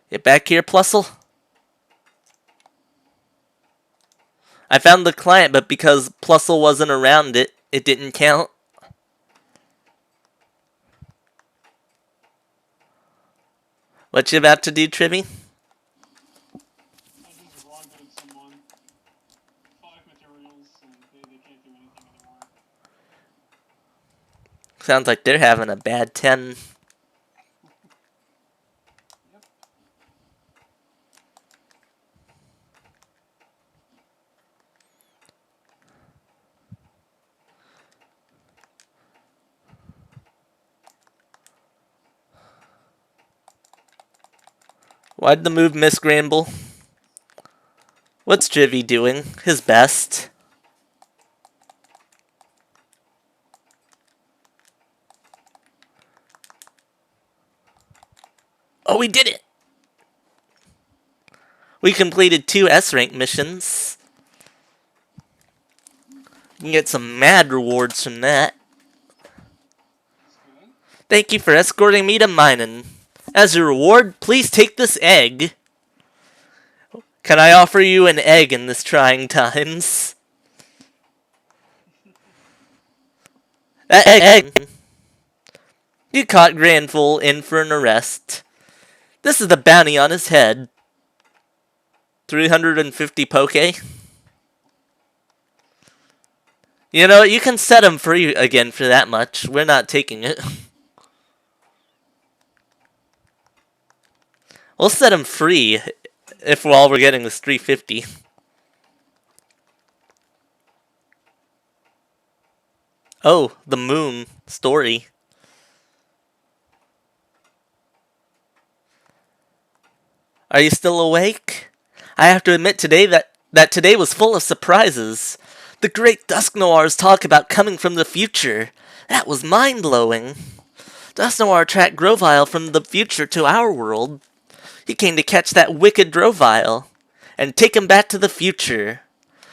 Get back here, Plusle. I found the client, but because Plusle wasn't around it, it didn't count. What you about to do, Trivy? Sounds like they're having a bad 10. Yep. Why'd the move miss Granble? What's Jivy doing? His best. Oh, we did it! We completed 2 S-rank missions. You can get some mad rewards from that. That's good. Thank you for escorting me to Minen. As a reward, please take this egg. Can I offer you an egg in this trying times? That egg. You caught Granful in for an arrest. This is the bounty on his head. 350 Poke. You know, you can set him free again for that much. We're not taking it. We'll set him free if all we're getting is 350. Oh, the moon story. Are you still awake? I have to admit today that today was full of surprises. The great Dusk Noirs talk about coming from the future. That was mind-blowing. Dusk Noir tracked Grovyle from the future to our world. He came to catch that wicked Grovyle and take him back to the future.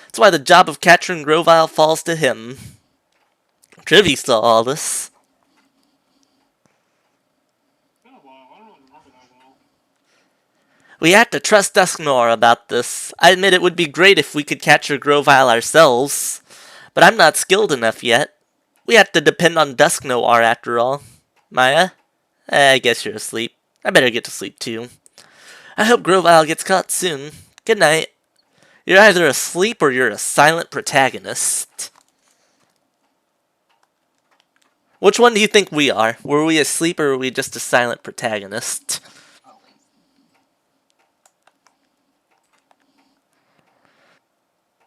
That's why the job of capturing Grovyle falls to him. Trivy saw all this. It's been a while. I don't really remember that well. We have to trust Dusknoir about this. I admit it would be great if we could capture Grovyle ourselves, but I'm not skilled enough yet. We have to depend on Dusknoir after all. Maya? I guess you're asleep. I better get to sleep too. I hope Grovyle gets caught soon. Good night. You're either asleep or you're a silent protagonist. Which one do you think we are? Were we asleep or were we just a silent protagonist?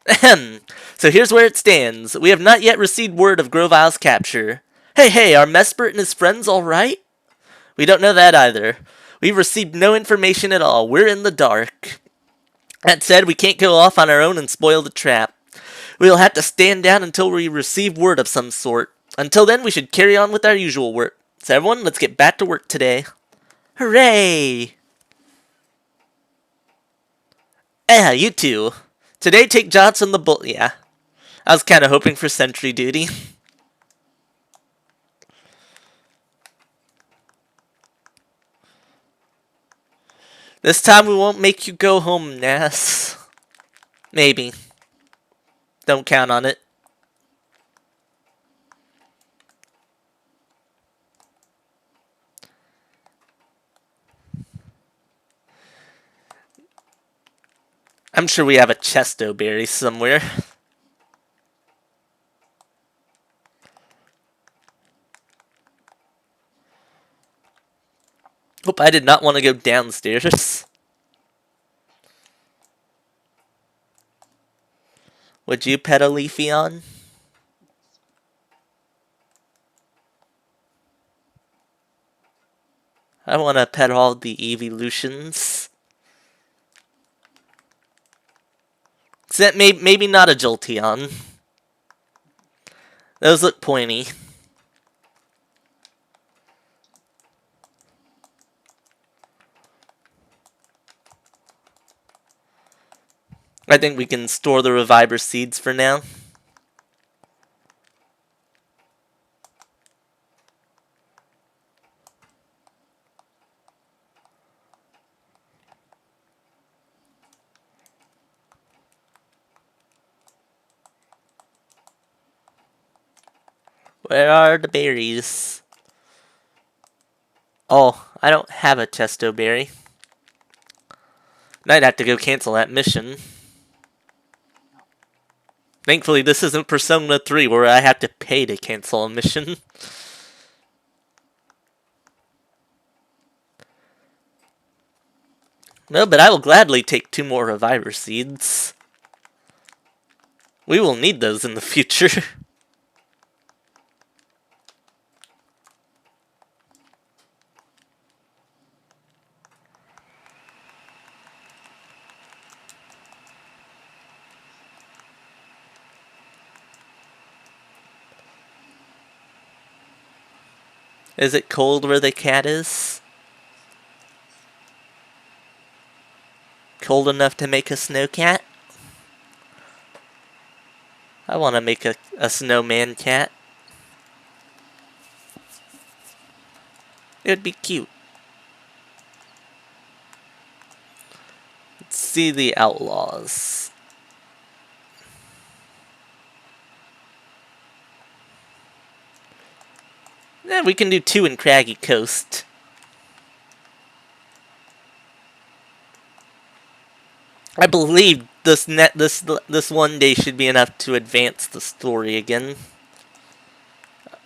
Ahem. So here's where it stands. We have not yet received word of Grovyle's capture. Hey, are Mespert and his friends alright? We don't know that either. We've received no information at all. We're in the dark. That said, we can't go off on our own and spoil the trap. We'll have to stand down until we receive word of some sort. Until then, we should carry on with our usual work. So everyone, let's get back to work today. Hooray! You two. Today, take jobs on the bull. Yeah. I was kind of hoping for sentry duty. This time we won't make you go home, Nass. Maybe. Don't count on it. I'm sure we have a Chesto berry somewhere. Hope I did not want to go downstairs. Would you pet a Leafeon? I want to pet all the evolutions. Except maybe not a Jolteon. Those look pointy. I think we can store the Reviver seeds for now. Where are the berries? Oh, I don't have a Chesto berry. I'd have to go cancel that mission. Thankfully, this isn't Persona 3 where I have to pay to cancel a mission. No, but I will gladly take 2 more reviver seeds. We will need those in the future. Is it cold where the cat is? Cold enough to make a snow cat? I want to make a snowman cat. It would be cute. Let's see the outlaws. Yeah, we can do 2 in Craggy Coast. I believe this one day should be enough to advance the story again.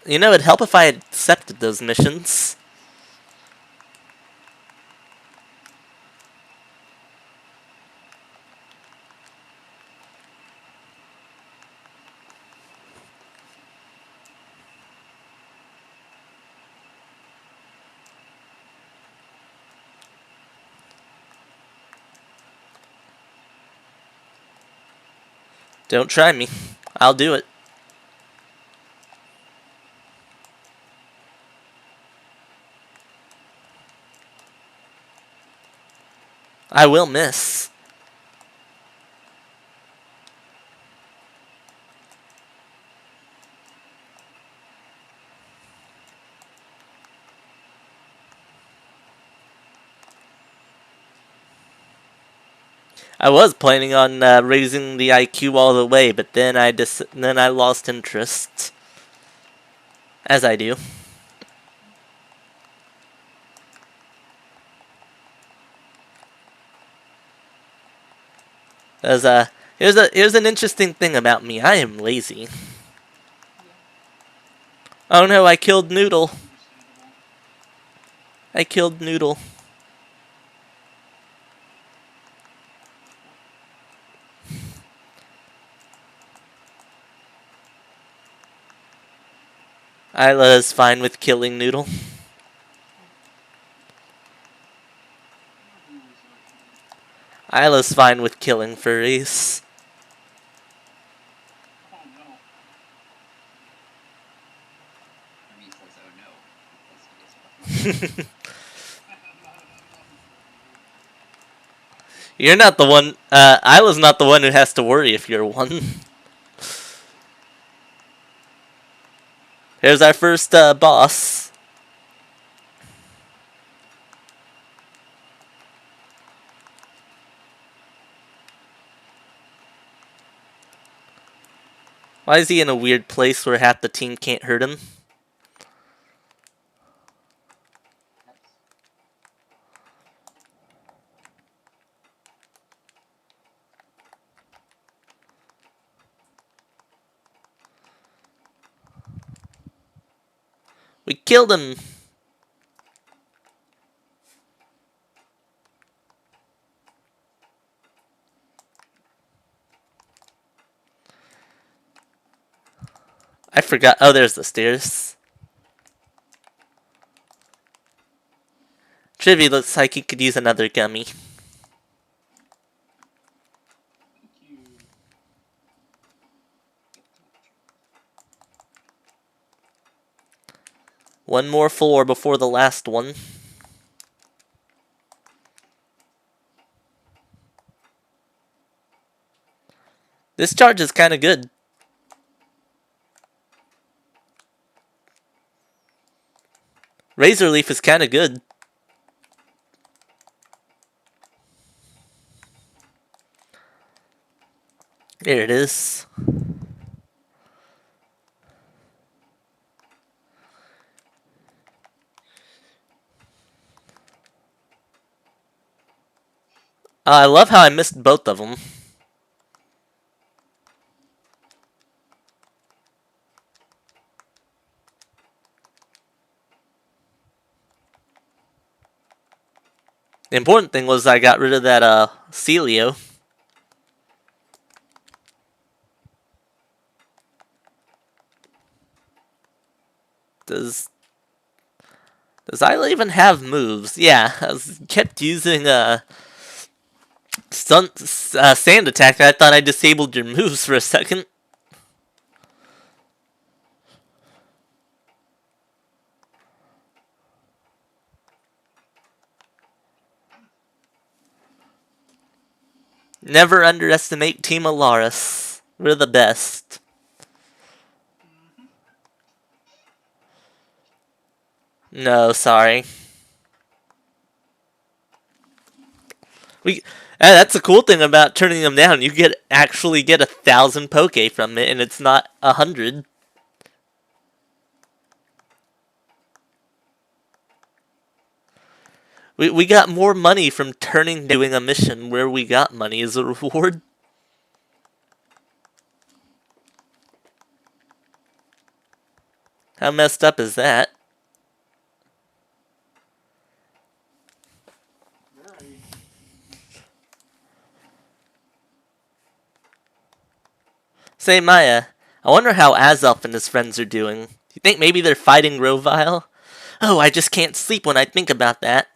You know, it'd help if I had accepted those missions. Don't try me. I'll do it. I will miss. I was planning on raising the IQ all the way, but then I lost interest, as I do. As here's an interesting thing about me. I am lazy. Oh no! I killed Noodle. Understandable. I killed Noodle. Isla is fine with killing Noodle. Who was actually? Isla's fine with killing furries. Oh no. And he says, "Oh no," because he is fucking. I'm not afraid. You're not the one. Isla's not the one who has to worry if you're one. Here's our first boss. Why is he in a weird place where half the team can't hurt him? That's We killed him. I forgot. Oh, there's the stairs. Trivy looks like he could use another gummy. Thank you. One more floor before the last one. This charge is kind of good. Razor Leaf is kind of good. There it is. I love how I missed both of them. The important thing was I got rid of that Celio. Does Isla even have moves? Yeah, I kept using sand attack. I thought I disabled your moves for a second. Never underestimate Team Alaris. We're the best. No, sorry. That's the cool thing about turning them down. You actually get 1,000 Poke from it, and it's not 100. We got more money from doing a mission where we got money as a reward. How messed up is that? Very. Say, Maya, I wonder how Azelf and his friends are doing. You think maybe they're fighting Grovile? Oh, I just can't sleep when I think about that.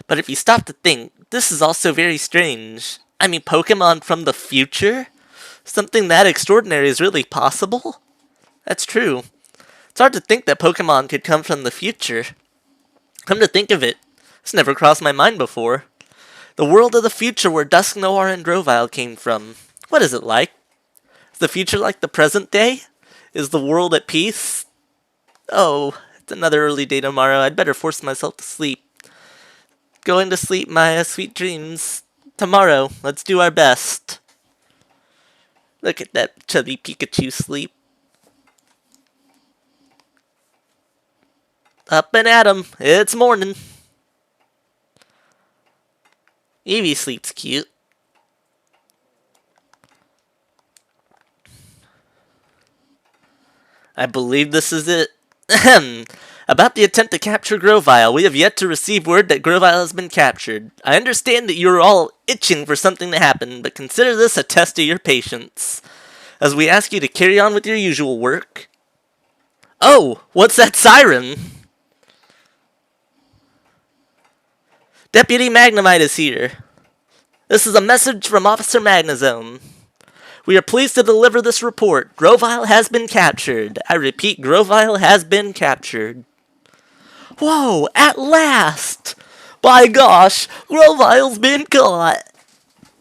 But if you stop to think, this is also very strange. I mean, Pokemon from the future? Something that extraordinary is really possible? That's true. It's hard to think that Pokemon could come from the future. Come to think of it, it's never crossed my mind before. The world of the future where Dusknoir and Grovile came from. What is it like? Is the future like the present day? Is the world at peace? Oh, it's another early day tomorrow. I'd better force myself to sleep. Going to sleep, Maya. Sweet dreams. Tomorrow, let's do our best. Look at that chubby Pikachu sleep. Up and at 'em. It's morning. Eevee sleeps cute. I believe this is it. Ahem. About the attempt to capture Grovile, we have yet to receive word that Grovile has been captured. I understand that you are all itching for something to happen, but consider this a test of your patience. As we ask you to carry on with your usual work. Oh, what's that siren? Deputy Magnemite is here. This is a message from Officer Magnezone. We are pleased to deliver this report. Grovile has been captured. I repeat, Grovile has been captured. Whoa, at last! By gosh, Grovile's been caught!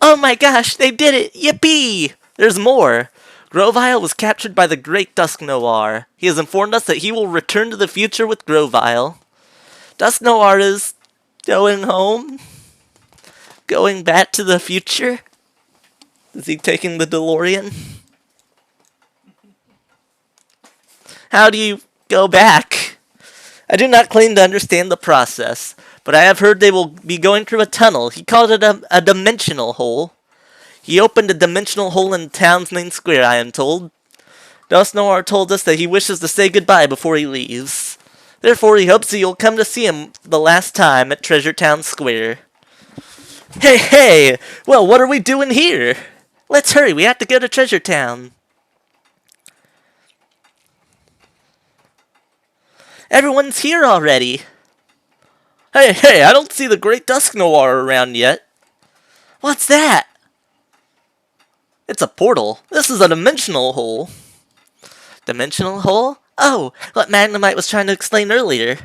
Oh my gosh, they did it! Yippee! There's more. Grovile was captured by the Great Dusknoir. He has informed us that he will return to the future with Grovile. Dusknoir is going home? Going back to the future? Is he taking the DeLorean? How do you go back? I do not claim to understand the process, but I have heard they will be going through a tunnel. He called it a dimensional hole. He opened a dimensional hole in the town's main square, I am told. Dusknoir told us that he wishes to say goodbye before he leaves. Therefore, he hopes that you'll come to see him the last time at Treasure Town Square. Hey! Well, what are we doing here? Let's hurry, we have to go to Treasure Town. Everyone's here already. Hey, I don't see the Great Dusknoir around yet. What's that? It's a portal. This is a dimensional hole. Dimensional hole? Oh, what Magnemite was trying to explain earlier.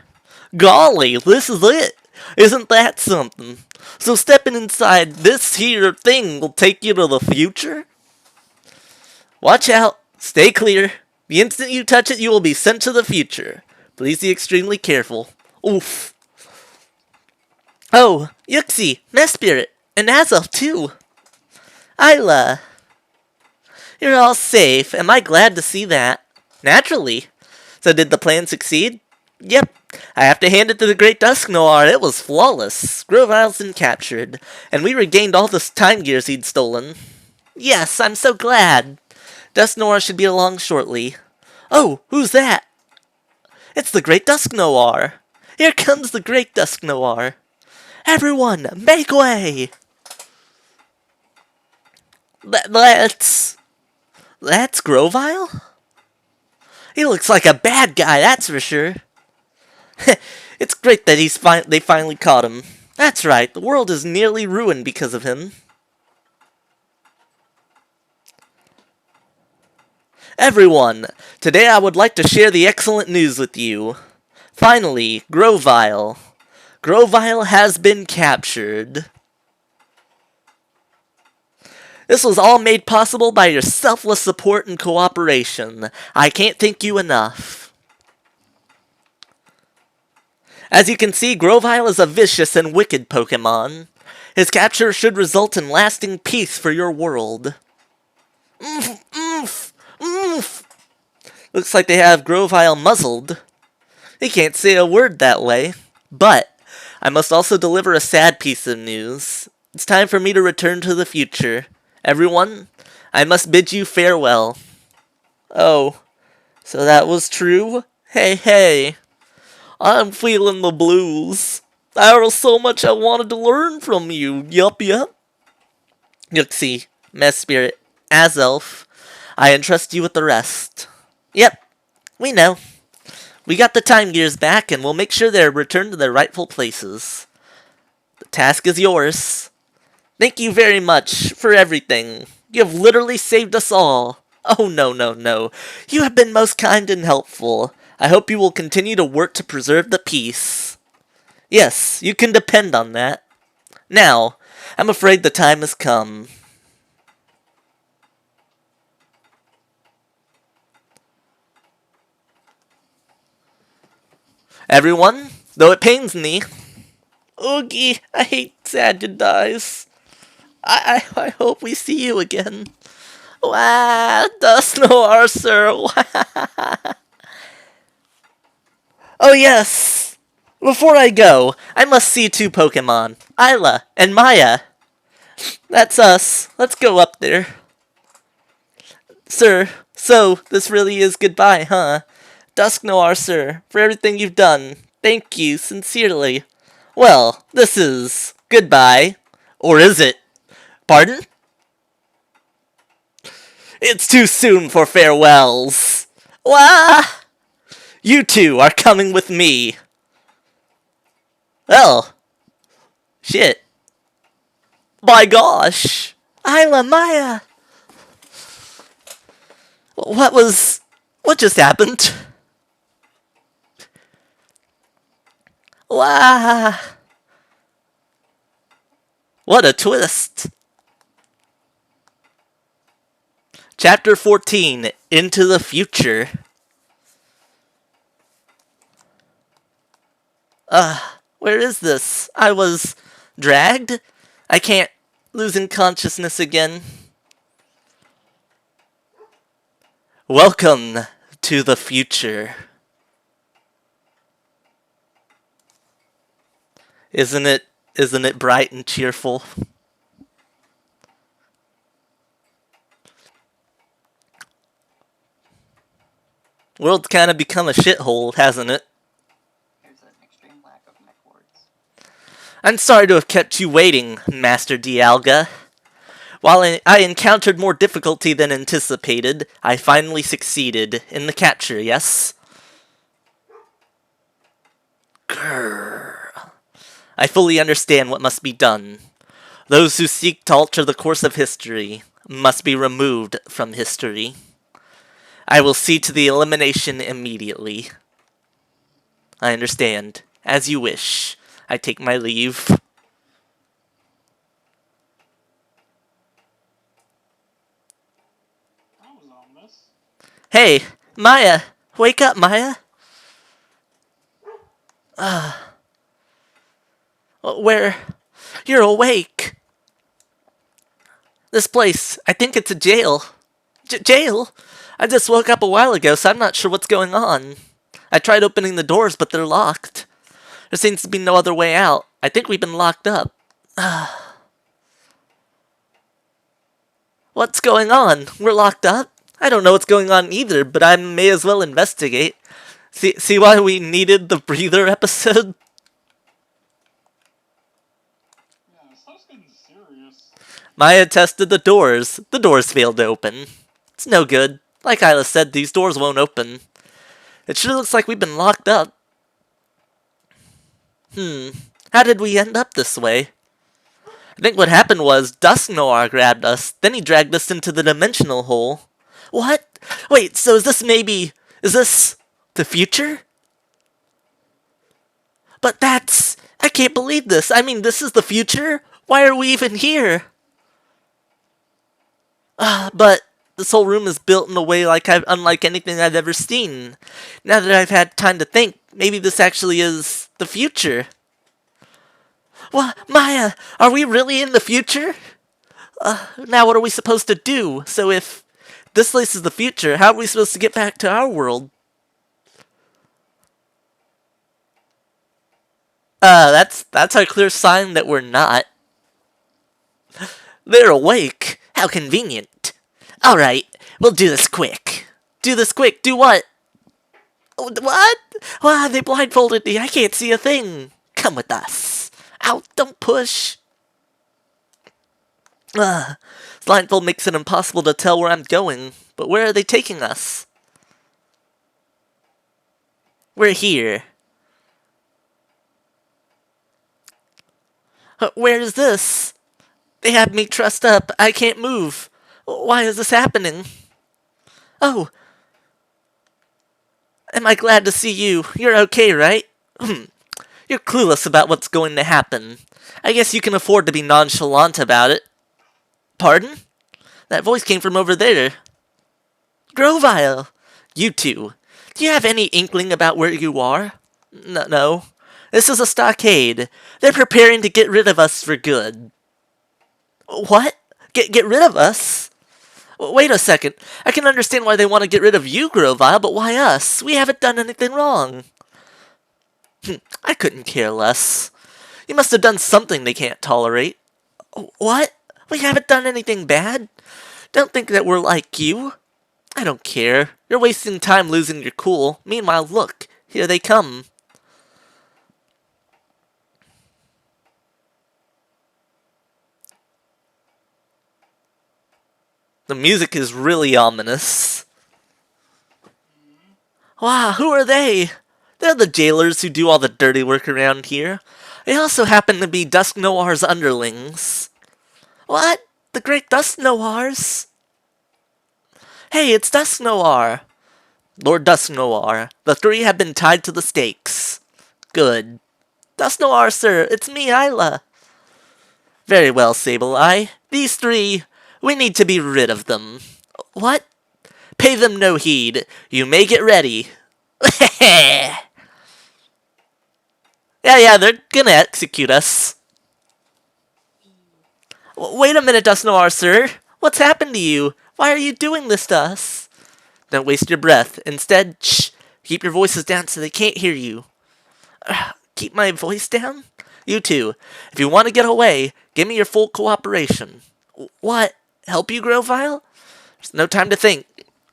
Golly, this is it. Isn't that something? So stepping inside this here thing will take you to the future? Watch out. Stay clear. The instant you touch it, you will be sent to the future. Please be extremely careful. Oof. Oh, Yuxi, Mesprit, and Azelf too. Isla. You're all safe. Am I glad to see that? Naturally. So did the plan succeed? Yep. I have to hand it to the Great Dusknoir. It was flawless. Grovile's been captured, and we regained all the time gears he'd stolen. Yes, I'm so glad. Dusknoir should be along shortly. Oh, who's that? It's the Great Dusknoir. Here comes the Great Dusknoir. Everyone, make way! Let's Grovile? He looks like a bad guy, that's for sure. It's great that they finally caught him. That's right, the world is nearly ruined because of him. Everyone, today I would like to share the excellent news with you. Finally, Grovile. Grovile has been captured. This was all made possible by your selfless support and cooperation. I can't thank you enough. As you can see, Grovile is a vicious and wicked Pokémon. His capture should result in lasting peace for your world. Oomph, oomph, oomph. Looks like they have Grovile muzzled. He can't say a word that way. But I must also deliver a sad piece of news. It's time for me to return to the future. Everyone, I must bid you farewell. Oh, so that was true? Hey. I'm feeling the blues. There was so much I wanted to learn from you. Yup. Yuxie, Mesprit, Azelf, I entrust you with the rest. Yep, we know. We got the time gears back, and we'll make sure they're returned to their rightful places. The task is yours. Thank you very much for everything. You have literally saved us all. Oh, no. You have been most kind and helpful. I hope you will continue to work to preserve the peace. Yes, you can depend on that. Now, I'm afraid the time has come. Everyone, though it pains me. Oogie, I hate sad goodbyes. I hope we see you again. Wah, does no Arthur. Oh yes! Before I go, I must see two Pokémon, Isla and Maya. That's us. Let's go up there. Sir, so this really is goodbye, huh? Dusk Noir, sir, for everything you've done. Thank you, sincerely. Well, this is goodbye. Or is it? Pardon? It's too soon for farewells. Wah! You two are coming with me. Well, shit. My gosh. Isla, Maya. What just happened? Wow. What a twist. Chapter 14, Into the Future. Where is this? I was dragged? I can't losing consciousness again. Welcome to the future. Isn't it bright and cheerful? World's kind of become a shithole, hasn't it? There's an extreme lack of mech words. I'm sorry to have kept you waiting, Master Dialga. While I encountered more difficulty than anticipated, I finally succeeded in the capture, yes? Grrr. I fully understand what must be done. Those who seek to alter the course of history must be removed from history. I will see to the elimination immediately. I understand. As you wish. I take my leave. That was ominous. Hey, Maya! Wake up, Maya! Where? You're awake! This place, I think it's a jail. Jail? I just woke up a while ago, so I'm not sure what's going on. I tried opening the doors, but they're locked. There seems to be no other way out. I think we've been locked up. What's going on? We're locked up? I don't know what's going on either, but I may as well investigate. See why we needed the breather episode? Maya tested the doors. The doors failed to open. It's no good. Like Isla said, these doors won't open. It sure looks like we've been locked up. How did we end up this way? I think what happened was Dusk Noir grabbed us, then he dragged us into the dimensional hole. What? Wait, so is this the future? But I can't believe this. I mean, this is the future? Why are we even here? But this whole room is built in a way unlike anything I've ever seen. Now that I've had time to think, maybe this actually is the future. Well, Maya, are we really in the future? Now what are we supposed to do? So if this place is the future, how are we supposed to get back to our world? That's a clear sign that we're not. They're awake. How convenient. Alright, we'll do this quick. Do this quick, do what? What? Wow, they blindfolded me, I can't see a thing. Come with us. Ow, don't push. Blindfold makes it impossible to tell where I'm going. But where are they taking us? We're here. Where is this? They have me trussed up. I can't move. Why is this happening? Oh. Am I glad to see you? You're okay, right? You're clueless about what's going to happen. I guess you can afford to be nonchalant about it. Pardon? That voice came from over there. Grovile! You two. Do you have any inkling about where you are? No. This is a stockade. They're preparing to get rid of us for good. What? Get rid of us? Wait a second. I can understand why they want to get rid of you, Grovile, but why us? We haven't done anything wrong. I couldn't care less. You must have done something they can't tolerate. What? We haven't done anything bad? Don't think that we're like you. I don't care. You're wasting time losing your cool. Meanwhile, look. Here they come. The music is really ominous. Wow, who are they? They're the jailers who do all the dirty work around here. They also happen to be Dusk Noir's underlings. What? The great Dusk Noirs? Hey, it's Dusk Noir. Lord Dusk Noir. The three have been tied to the stakes. Good. Dusk Noir, sir, it's me, Isla. Very well, Sableye. These three, we need to be rid of them. What? Pay them no heed. You may get ready. Yeah, they're gonna execute us. Wait a minute, Dusk Noir, sir. What's happened to you? Why are you doing this to us? Don't waste your breath. Instead, shh. Keep your voices down so they can't hear you. Keep my voice down? You two. If you want to get away, give me your full cooperation. What? Help you, Grovile? There's no time to think.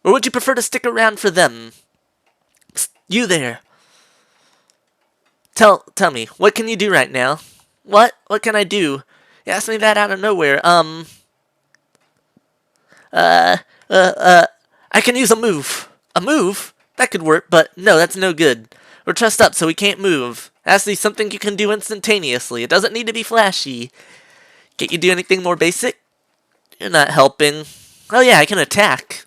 Or would you prefer to stick around for them? Psst, you there. Tell me, what can you do right now? What? What can I do? You asked me that out of nowhere. I can use a move. A move? That could work, but no, that's no good. We're trussed up, so we can't move. It has to be something you can do instantaneously. It doesn't need to be flashy. Can't you do anything more basic? You're not helping. Oh yeah, I can attack.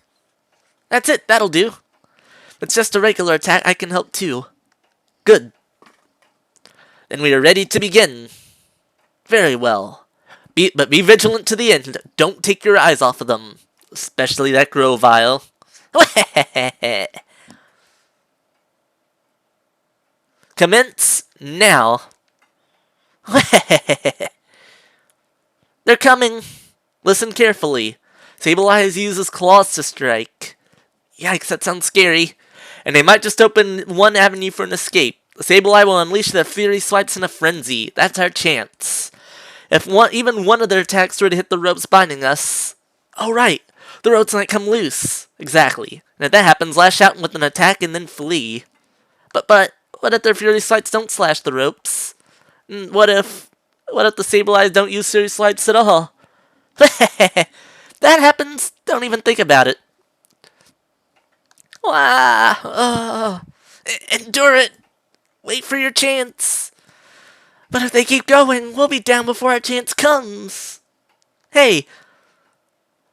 That's it, that'll do. If it's just a regular attack, I can help too. Good. Then we are ready to begin. Very well. But be vigilant to the end. Don't take your eyes off of them. Especially that Grovile. Commence now. They're coming. Listen carefully. Sableye uses claws to strike. Yikes, that sounds scary. And they might just open one avenue for an escape. Sableye will unleash their Fury Swipes in a frenzy. That's our chance. If even one of their attacks were to hit the ropes binding us... Oh, right. The ropes might come loose. Exactly. And if that happens, lash out with an attack and then flee. But, what if their Fury Swipes don't slash the ropes? What if the Sableyes don't use Fury Swipes at all? That happens, don't even think about it. Wow. Oh. Endure it. Wait for your chance. But if they keep going, we'll be down before our chance comes. Hey,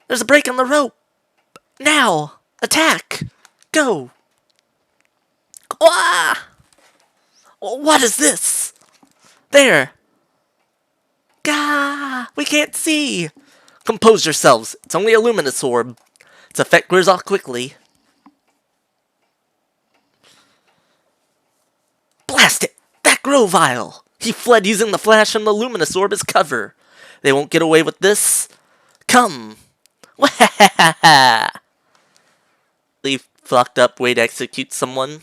there's a break on the rope. Now, attack. Go. Wah! What is this? There. Gah! We can't see. Compose yourselves. It's only a luminous orb. Its effect wears off quickly. Blast it! That Grovile! He fled using the flash from the luminous orb as cover. They won't get away with this. Come! Wahahaha! Fucked up way to execute someone.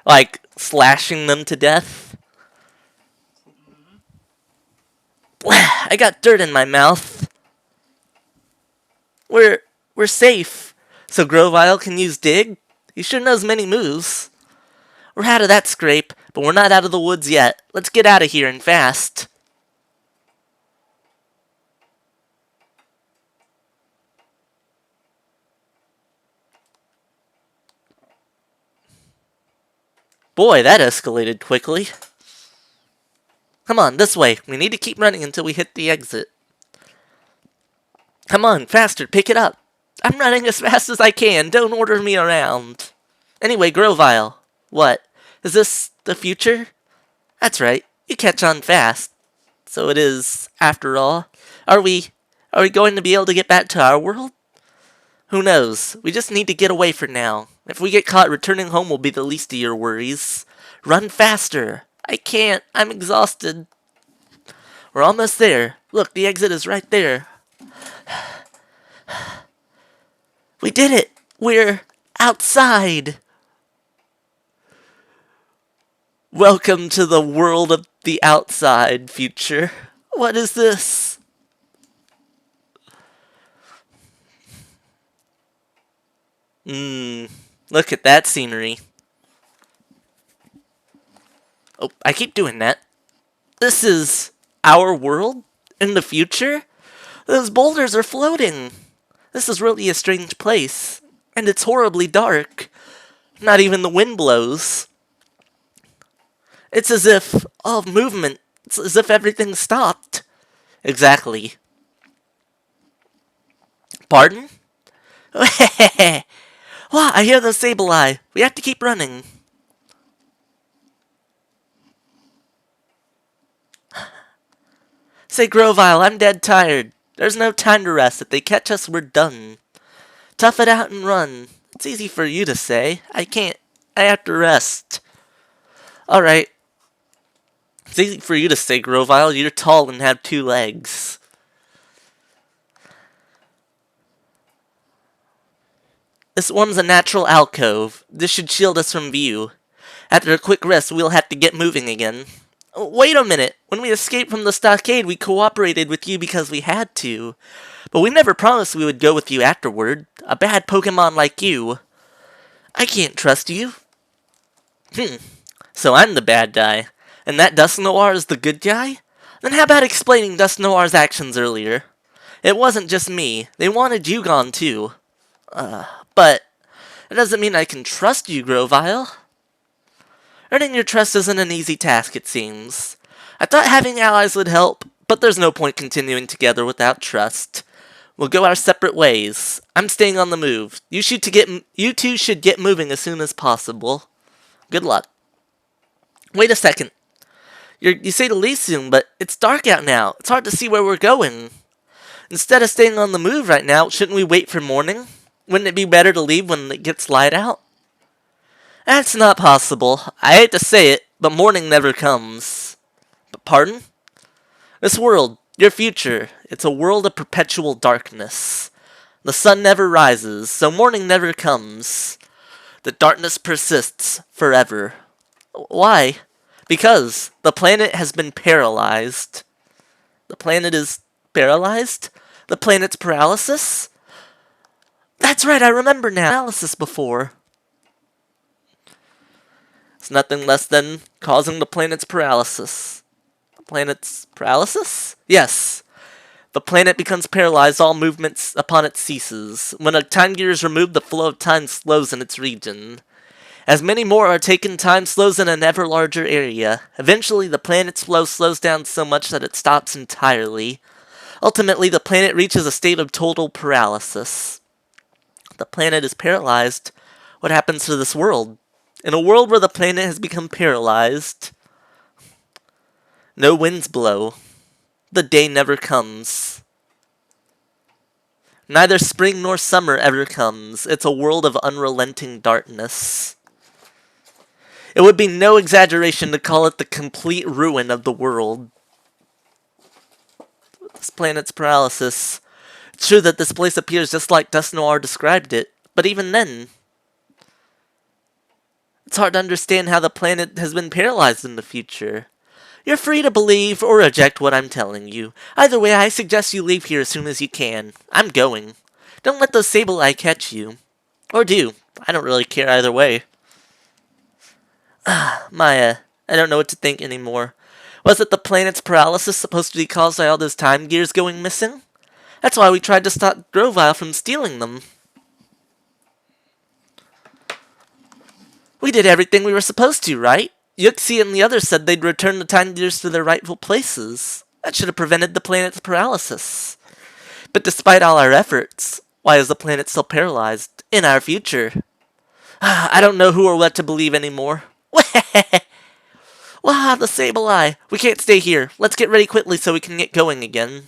Like, slashing them to death. I got dirt in my mouth. We're safe. So Grovile can use Dig? He sure knows many moves. We're out of that scrape, but we're not out of the woods yet. Let's get out of here and fast. Boy, that escalated quickly. Come on, this way. We need to keep running until we hit the exit. Come on, faster, pick it up. I'm running as fast as I can. Don't order me around. Anyway, Grovile. What? Is this the future? That's right. You catch on fast. So it is, after all. Are we going to be able to get back to our world? Who knows? We just need to get away for now. If we get caught, returning home will be the least of your worries. Run faster. I can't. I'm exhausted. We're almost there. Look, the exit is right there. We did it. We're outside. Welcome to the world of the outside, future. What is this? Look at that scenery. Oh, I keep doing that. This is our world in the future? Those boulders are floating. This is really a strange place. And it's horribly dark. Not even the wind blows. It's as if all movement, it's as if everything stopped. Exactly. Pardon? Wow, I hear the Sableye. We have to keep running. Say, Grovile, I'm dead tired. There's no time to rest. If they catch us, we're done. Tough it out and run. It's easy for you to say. I can't. I have to rest. Alright. It's easy for you to say, Grovile. You're tall and have 2 legs. This one's a natural alcove. This should shield us from view. After a quick rest, we'll have to get moving again. Wait a minute. When we escaped from the stockade, we cooperated with you because we had to. But we never promised we would go with you afterward. A bad Pokémon like you. I can't trust you. So I'm the bad guy. And that Dusknoir is the good guy? Then how about explaining Dusknoir's actions earlier? It wasn't just me. They wanted you gone too. But it doesn't mean I can trust you, Grovile. Earning your trust isn't an easy task, it seems. I thought having allies would help, but there's no point continuing together without trust. We'll go our separate ways. I'm staying on the move. You two should get moving as soon as possible. Good luck. Wait a second. You say to leave soon, but it's dark out now. It's hard to see where we're going. Instead of staying on the move right now, shouldn't we wait for morning? Wouldn't it be better to leave when it gets light out? That's not possible. I hate to say it, but morning never comes. But pardon? This world, your future, it's a world of perpetual darkness. The sun never rises, so morning never comes. The darkness persists forever. Why? Because the planet has been paralyzed. The planet is paralyzed? The planet's paralysis? That's right, I remember now. Paralysis before. It's nothing less than causing the planet's paralysis. The planet's paralysis? Yes. The planet becomes paralyzed, all movements upon it ceases. When a time gear is removed, the flow of time slows in its region. As many more are taken, time slows in an ever larger area. Eventually, the planet's flow slows down so much that it stops entirely. Ultimately, the planet reaches a state of total paralysis. The planet is paralyzed. What happens to this world? In a world where the planet has become paralyzed, no winds blow. The day never comes. Neither spring nor summer ever comes. It's a world of unrelenting darkness. It would be no exaggeration to call it the complete ruin of the world. This planet's paralysis. It's true that this place appears just like Dust Noir described it, but even then, it's hard to understand how the planet has been paralyzed in the future. You're free to believe or reject what I'm telling you. Either way, I suggest you leave here as soon as you can. I'm going. Don't let those Sableye catch you. Or do. I don't really care either way. Maya, I don't know what to think anymore. Was it the planet's paralysis supposed to be caused by all those time gears going missing? That's why we tried to stop Grovile from stealing them. We did everything we were supposed to, right? Yuxi and the others said they'd return the time gears to their rightful places. That should have prevented the planet's paralysis. But despite all our efforts, why is the planet still paralyzed? In our future. I don't know who or what to believe anymore. Wow, the Sableye. We can't stay here. Let's get ready quickly so we can get going again.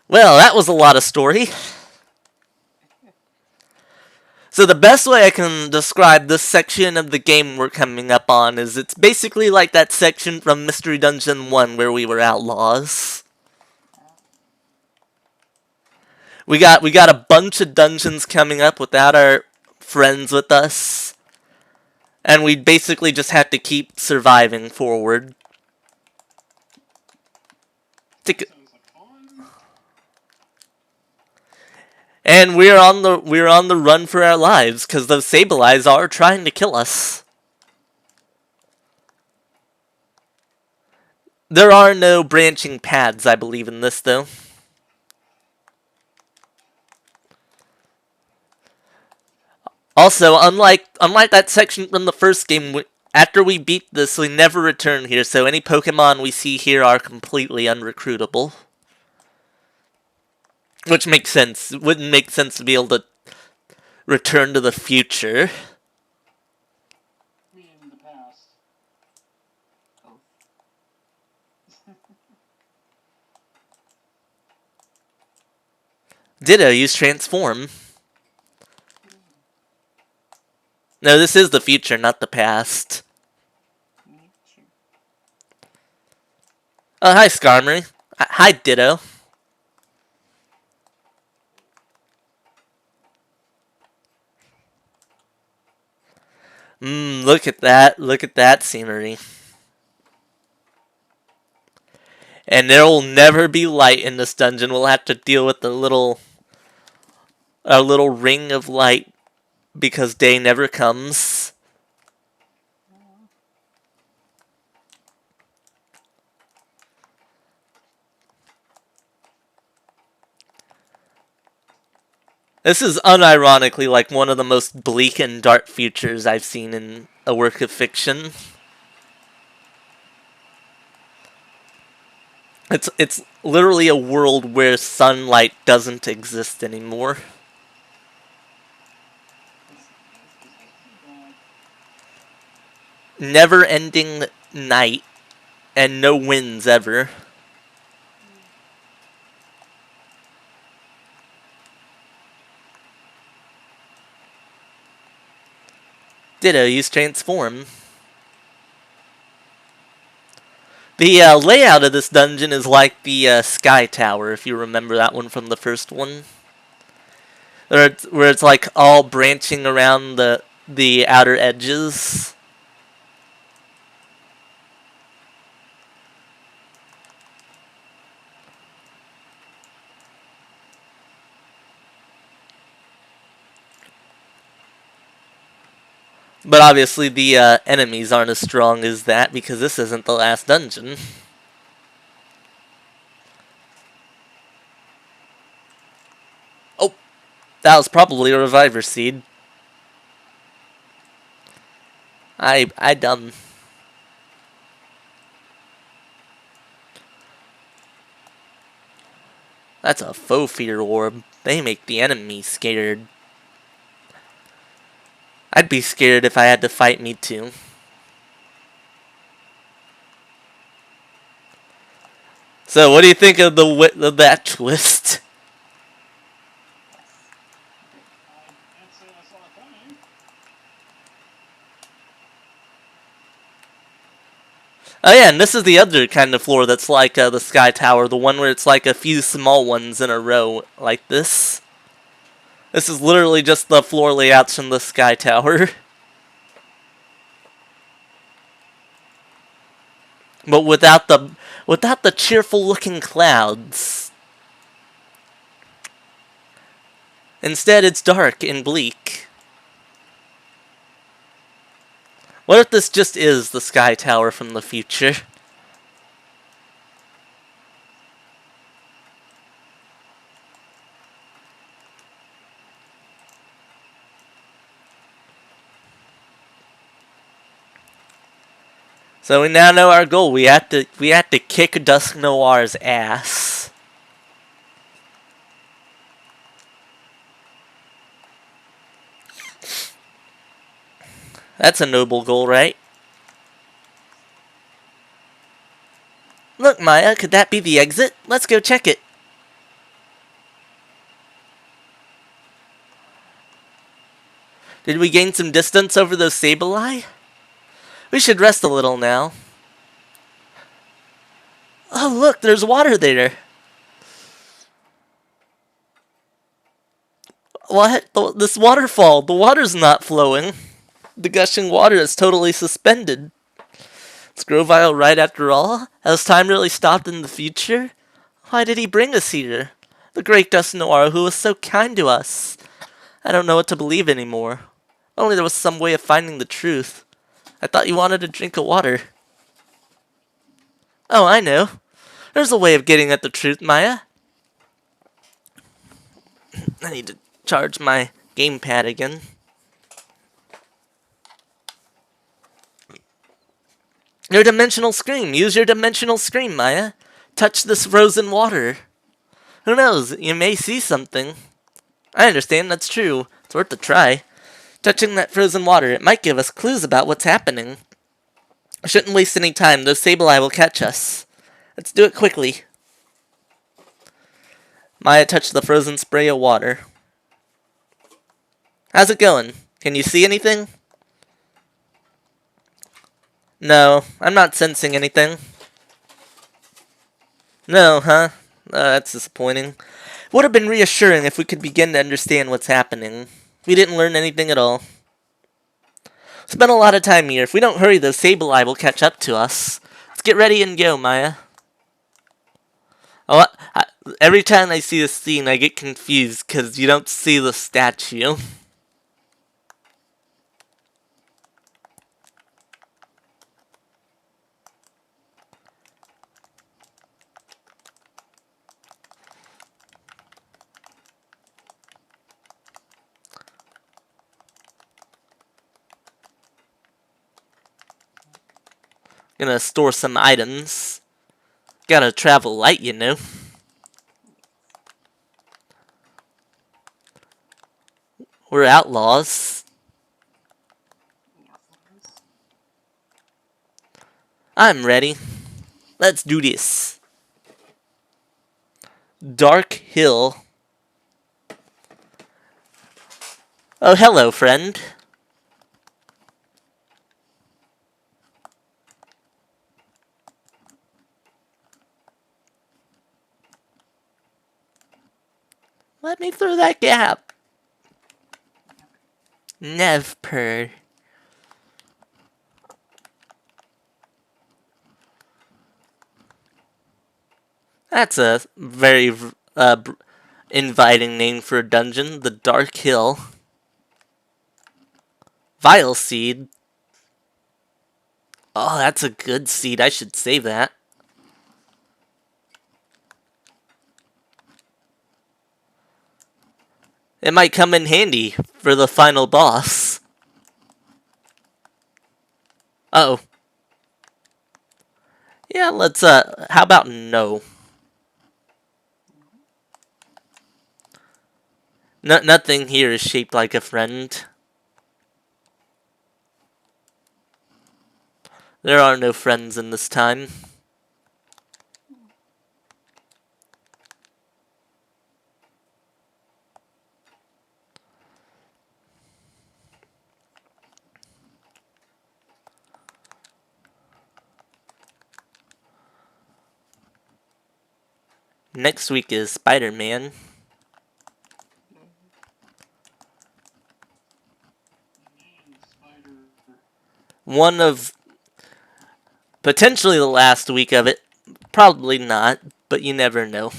Well, that was a lot of story. So the best way I can describe this section of the game we're coming up on is it's basically like that section from Mystery Dungeon 1 where we were outlaws. We got a bunch of dungeons coming up without our friends with us. And we basically just have to keep surviving forward. And we're on the run for our lives because those Sableyes are trying to kill us. There are no branching paths, I believe, in this though. Also, unlike that section from the first game, after we beat this, we never return here, so any Pokemon we see here are completely unrecruitable. Which makes sense. It wouldn't make sense to be able to return to the future. Me in the past. Oh. Ditto, use Transform. No, this is the future, not the past. Oh, hi, Skarmory. Hi, Ditto. Look at that. Look at that scenery. And there will never be light in this dungeon. We'll have to deal with a little ring of light because day never comes. This is unironically like one of the most bleak and dark futures I've seen in a work of fiction. It's literally a world where sunlight doesn't exist anymore. Never-ending night and no winds ever. Ditto, use Transform. The layout of this dungeon is like the Sky Tower, if you remember that one from the first one. Where it's like all branching around the outer edges. But obviously the enemies aren't as strong as that because this isn't the last dungeon. That was probably a reviver seed. I done. That's a faux fear orb. They make the enemy scared. I'd be scared if I had to fight me too. So, what do you think of of that twist? I can't say I saw it coming. Oh yeah, and this is the other kind of floor that's like the Sky Tower, the one where it's like a few small ones in a row, like this. This is literally just the floor layouts from the Sky Tower. But without the cheerful looking clouds. Instead, it's dark and bleak. What if this just is the Sky Tower from the future? So we now know our goal. We have to kick Dusk Noir's ass. That's a noble goal, right? Look, Maya, could that be the exit? Let's go check it. Did we gain some distance over those Sableye? We should rest a little now. Oh, look, there's water there. What? This waterfall, the water's not flowing. The gushing water is totally suspended. Is Grovile right after all? Has time really stopped in the future? Why did he bring us here? The great Dusk Noir who was so kind to us. I don't know what to believe anymore. Only there was some way of finding the truth. I thought you wanted a drink of water. Oh, I know. There's a way of getting at the truth, Maya. I need to charge my gamepad again. Your dimensional screen. Use your dimensional screen, Maya. Touch this frozen water. Who knows? You may see something. I understand, that's true. It's worth a try. Touching that frozen water, it might give us clues about what's happening. I shouldn't waste any time. Those Sableye will catch us. Let's do it quickly. Maya touched the frozen spray of water. How's it going? Can you see anything? No, I'm not sensing anything. No, huh? That's disappointing. Would have been reassuring if we could begin to understand what's happening. We didn't learn anything at all. Spent a lot of time here. If we don't hurry, those Sableye will catch up to us. Let's get ready and go, Maya. Oh, every time I see this scene, I get confused because you don't see the statue. Gonna store some items. Gotta travel light, you know. We're outlaws. I'm ready. Let's do this. Dark Hill. Oh, hello, friend. Let me through that gap. Never. That's a very inviting name for a dungeon. The Dark Hill. Vile Seed. Oh, that's a good seed. I should save that. It might come in handy for the final boss. Uh oh. Yeah, let's, how about no? Nothing here is shaped like a friend. There are no friends in this time. Next week is Spider-Man. Man, spider. One of potentially the last week of it. Probably not, but you never know.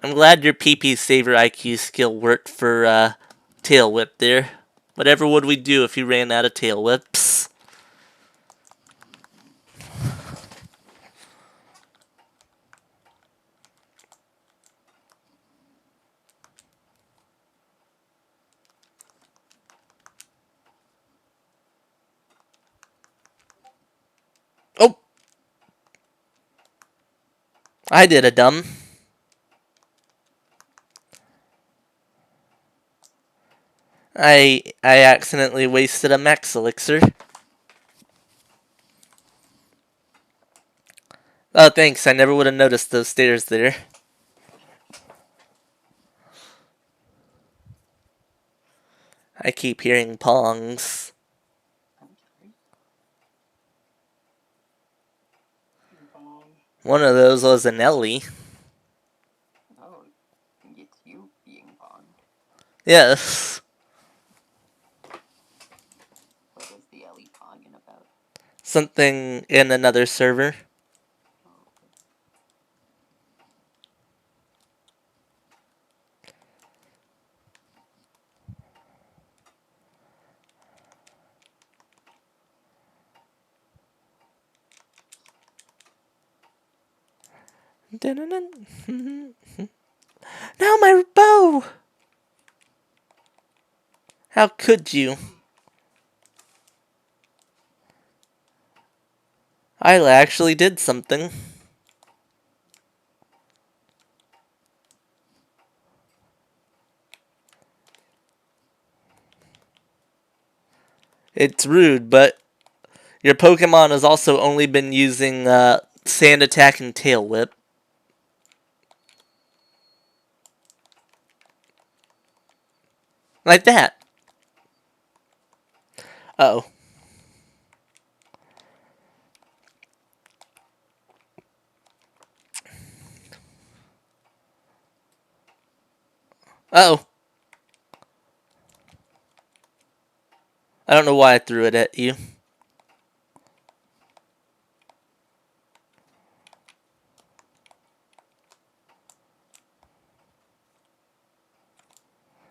I'm glad your PP Saver IQ skill worked for Tail Whip there. Whatever would we do if you ran out of Tail Whips? Oh! I did a dumb. I accidentally wasted a max elixir. Oh, thanks. I never would have noticed those stairs there. I keep hearing pongs. I'm sorry. Ping pong. One of those was an Ellie. Oh, it's you being ponged. Yes. What was the Ellie ponging about? Something in another server. Oh, okay. Now my bow! How could you? Isla actually did something. It's rude, but your Pokemon has also only been using Sand Attack and Tail Whip. Like that. Uh oh. Uh oh. I don't know why I threw it at you.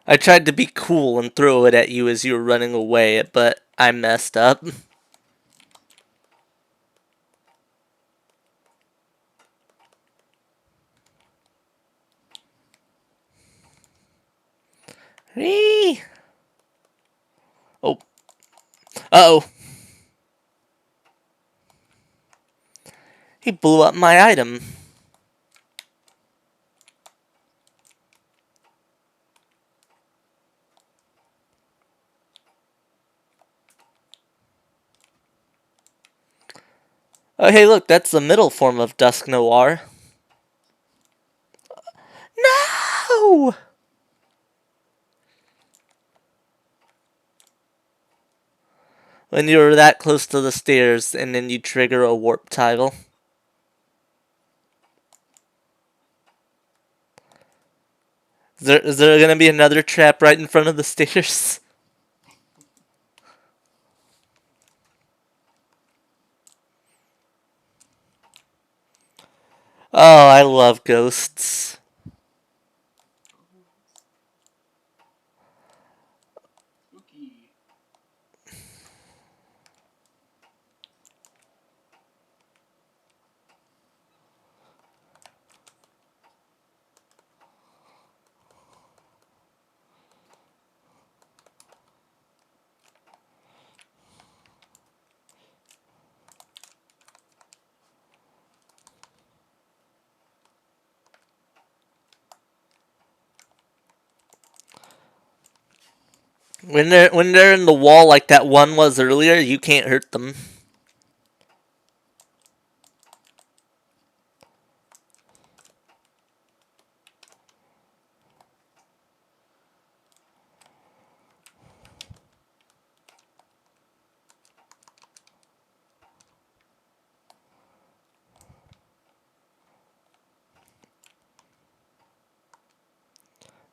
I tried to be cool and throw it at you as you were running away, but I messed up. Whee! Oh. Uh oh. He blew up my item. Oh, hey, look, that's the middle form of Dusk Noir. No! When you're that close to the stairs and then you trigger a warp tile. Is there gonna be another trap right in front of the stairs? Oh, I love ghosts. When they're in the wall like that one was earlier, you can't hurt them.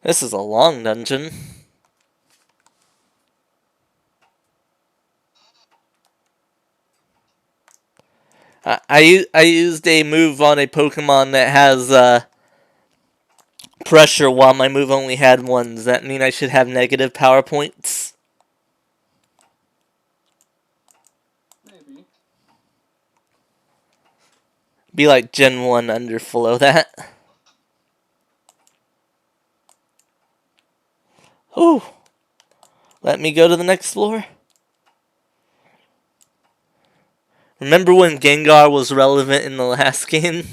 This is a long dungeon. I used a move on a Pokemon that has pressure while my move only had one. Does that mean I should have negative power points? Maybe. Be like Gen 1 underflow that. Ooh. Let me go to the next floor. Remember when Gengar was relevant in the last game?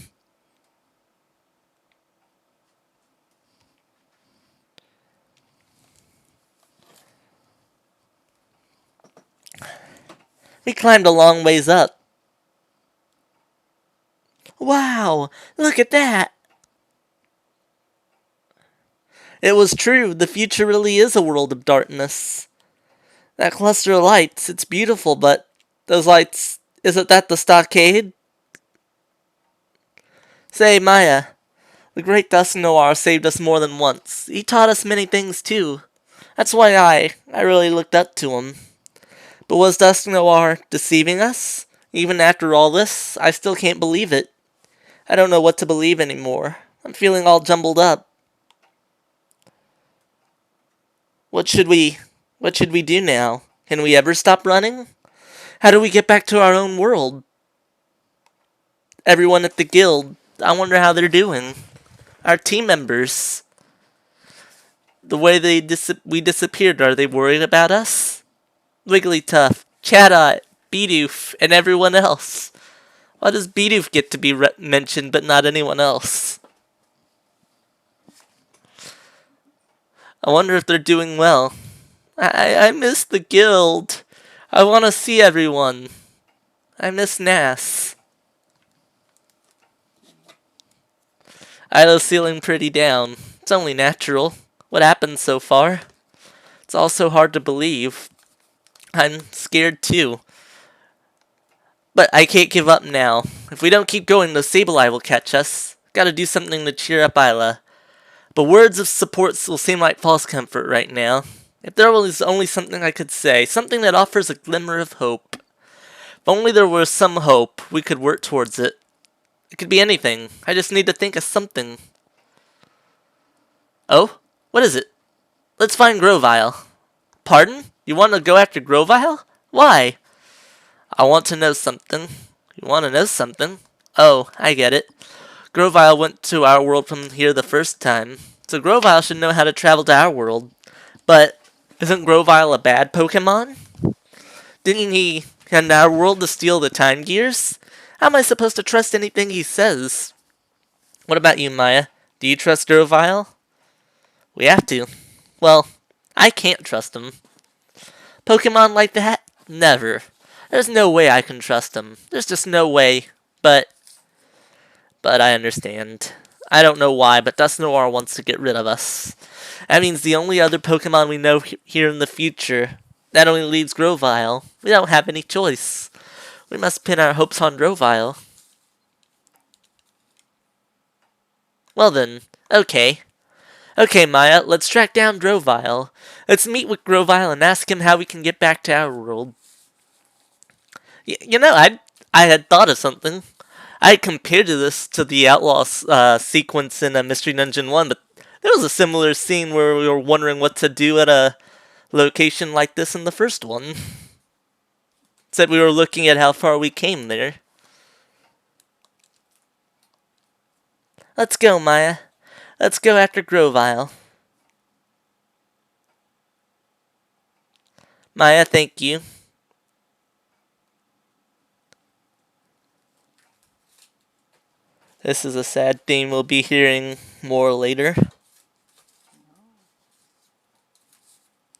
We climbed a long ways up. Wow, look at that. It was true, the future really is a world of darkness. That cluster of lights, it's beautiful, but those lights, isn't that the stockade? Say, Maya, the great Dusk Noir saved us more than once. He taught us many things too. That's why I really looked up to him. But was Dusk Noir deceiving us? Even after all this, I still can't believe it. I don't know what to believe anymore. I'm feeling all jumbled up. What should we do now? Can we ever stop running? How do we get back to our own world? Everyone at the guild, I wonder how they're doing. Our team members, the way we disappeared, are they worried about us? Wigglytuff, Chatot, Bidoof, and everyone else. Why does Bidoof get to be mentioned but not anyone else? I wonder if they're doing well. I miss the guild. I want to see everyone. I miss Nass. Ida's feeling pretty down. It's only natural. What happened so far? It's all so hard to believe. I'm scared too. But I can't give up now. If we don't keep going, the Sableye will catch us. Gotta do something to cheer up Isla. But words of support will seem like false comfort right now. If there was only something I could say, something that offers a glimmer of hope. If only there was some hope, we could work towards it. It could be anything. I just need to think of something. Oh? What is it? Let's find Grovyle. Pardon? You want to go after Grovyle? Why? I want to know something. You want to know something? Oh, I get it. Grovyle went to our world from here the first time, so Grovyle should know how to travel to our world. But isn't Grovyle a bad Pokemon? Didn't he come to our world to steal the time gears? How am I supposed to trust anything he says? What about you, Maya? Do you trust Grovyle? We have to. Well, I can't trust him. Pokemon like that? Never. There's no way I can trust him. There's just no way. But I understand. I don't know why, but Dusknoir wants to get rid of us. That means the only other Pokemon we know here in the future, that only leaves Grovyle. We don't have any choice. We must pin our hopes on Grovyle. Well then, okay. Okay, Maya, let's track down Grovyle. Let's meet with Grovyle and ask him how we can get back to our world. You know, I had thought of something. I compared this to the Outlaw sequence in Mystery Dungeon 1, but there was a similar scene where we were wondering what to do at a location like this in the first one. Said we were looking at how far we came there. Let's go, Maya. Let's go after Grovyle. Maya, thank you. This is a sad theme we'll be hearing more later.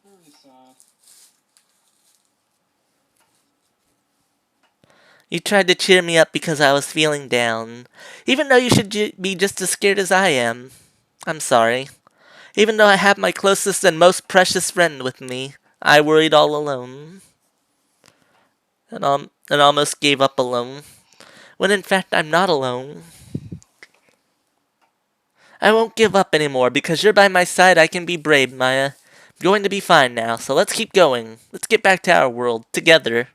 Very sad. You tried to cheer me up because I was feeling down. Even though you should be just as scared as I am. I'm sorry. Even though I have my closest and most precious friend with me, I worried all alone. And almost gave up alone. When in fact I'm not alone. I won't give up anymore because you're by my side. I can be brave, Maya. I'm going to be fine now, so let's keep going. Let's get back to our world together.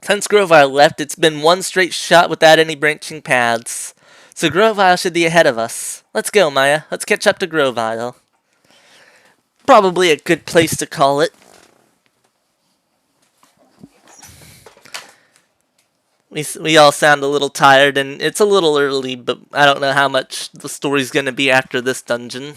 Since Grovile left, it's been one straight shot without any branching paths. So Grovile should be ahead of us. Let's go, Maya. Let's catch up to Grovile. Probably a good place to call it. We all sound a little tired, and it's a little early, but I don't know how much the story's gonna be after this dungeon.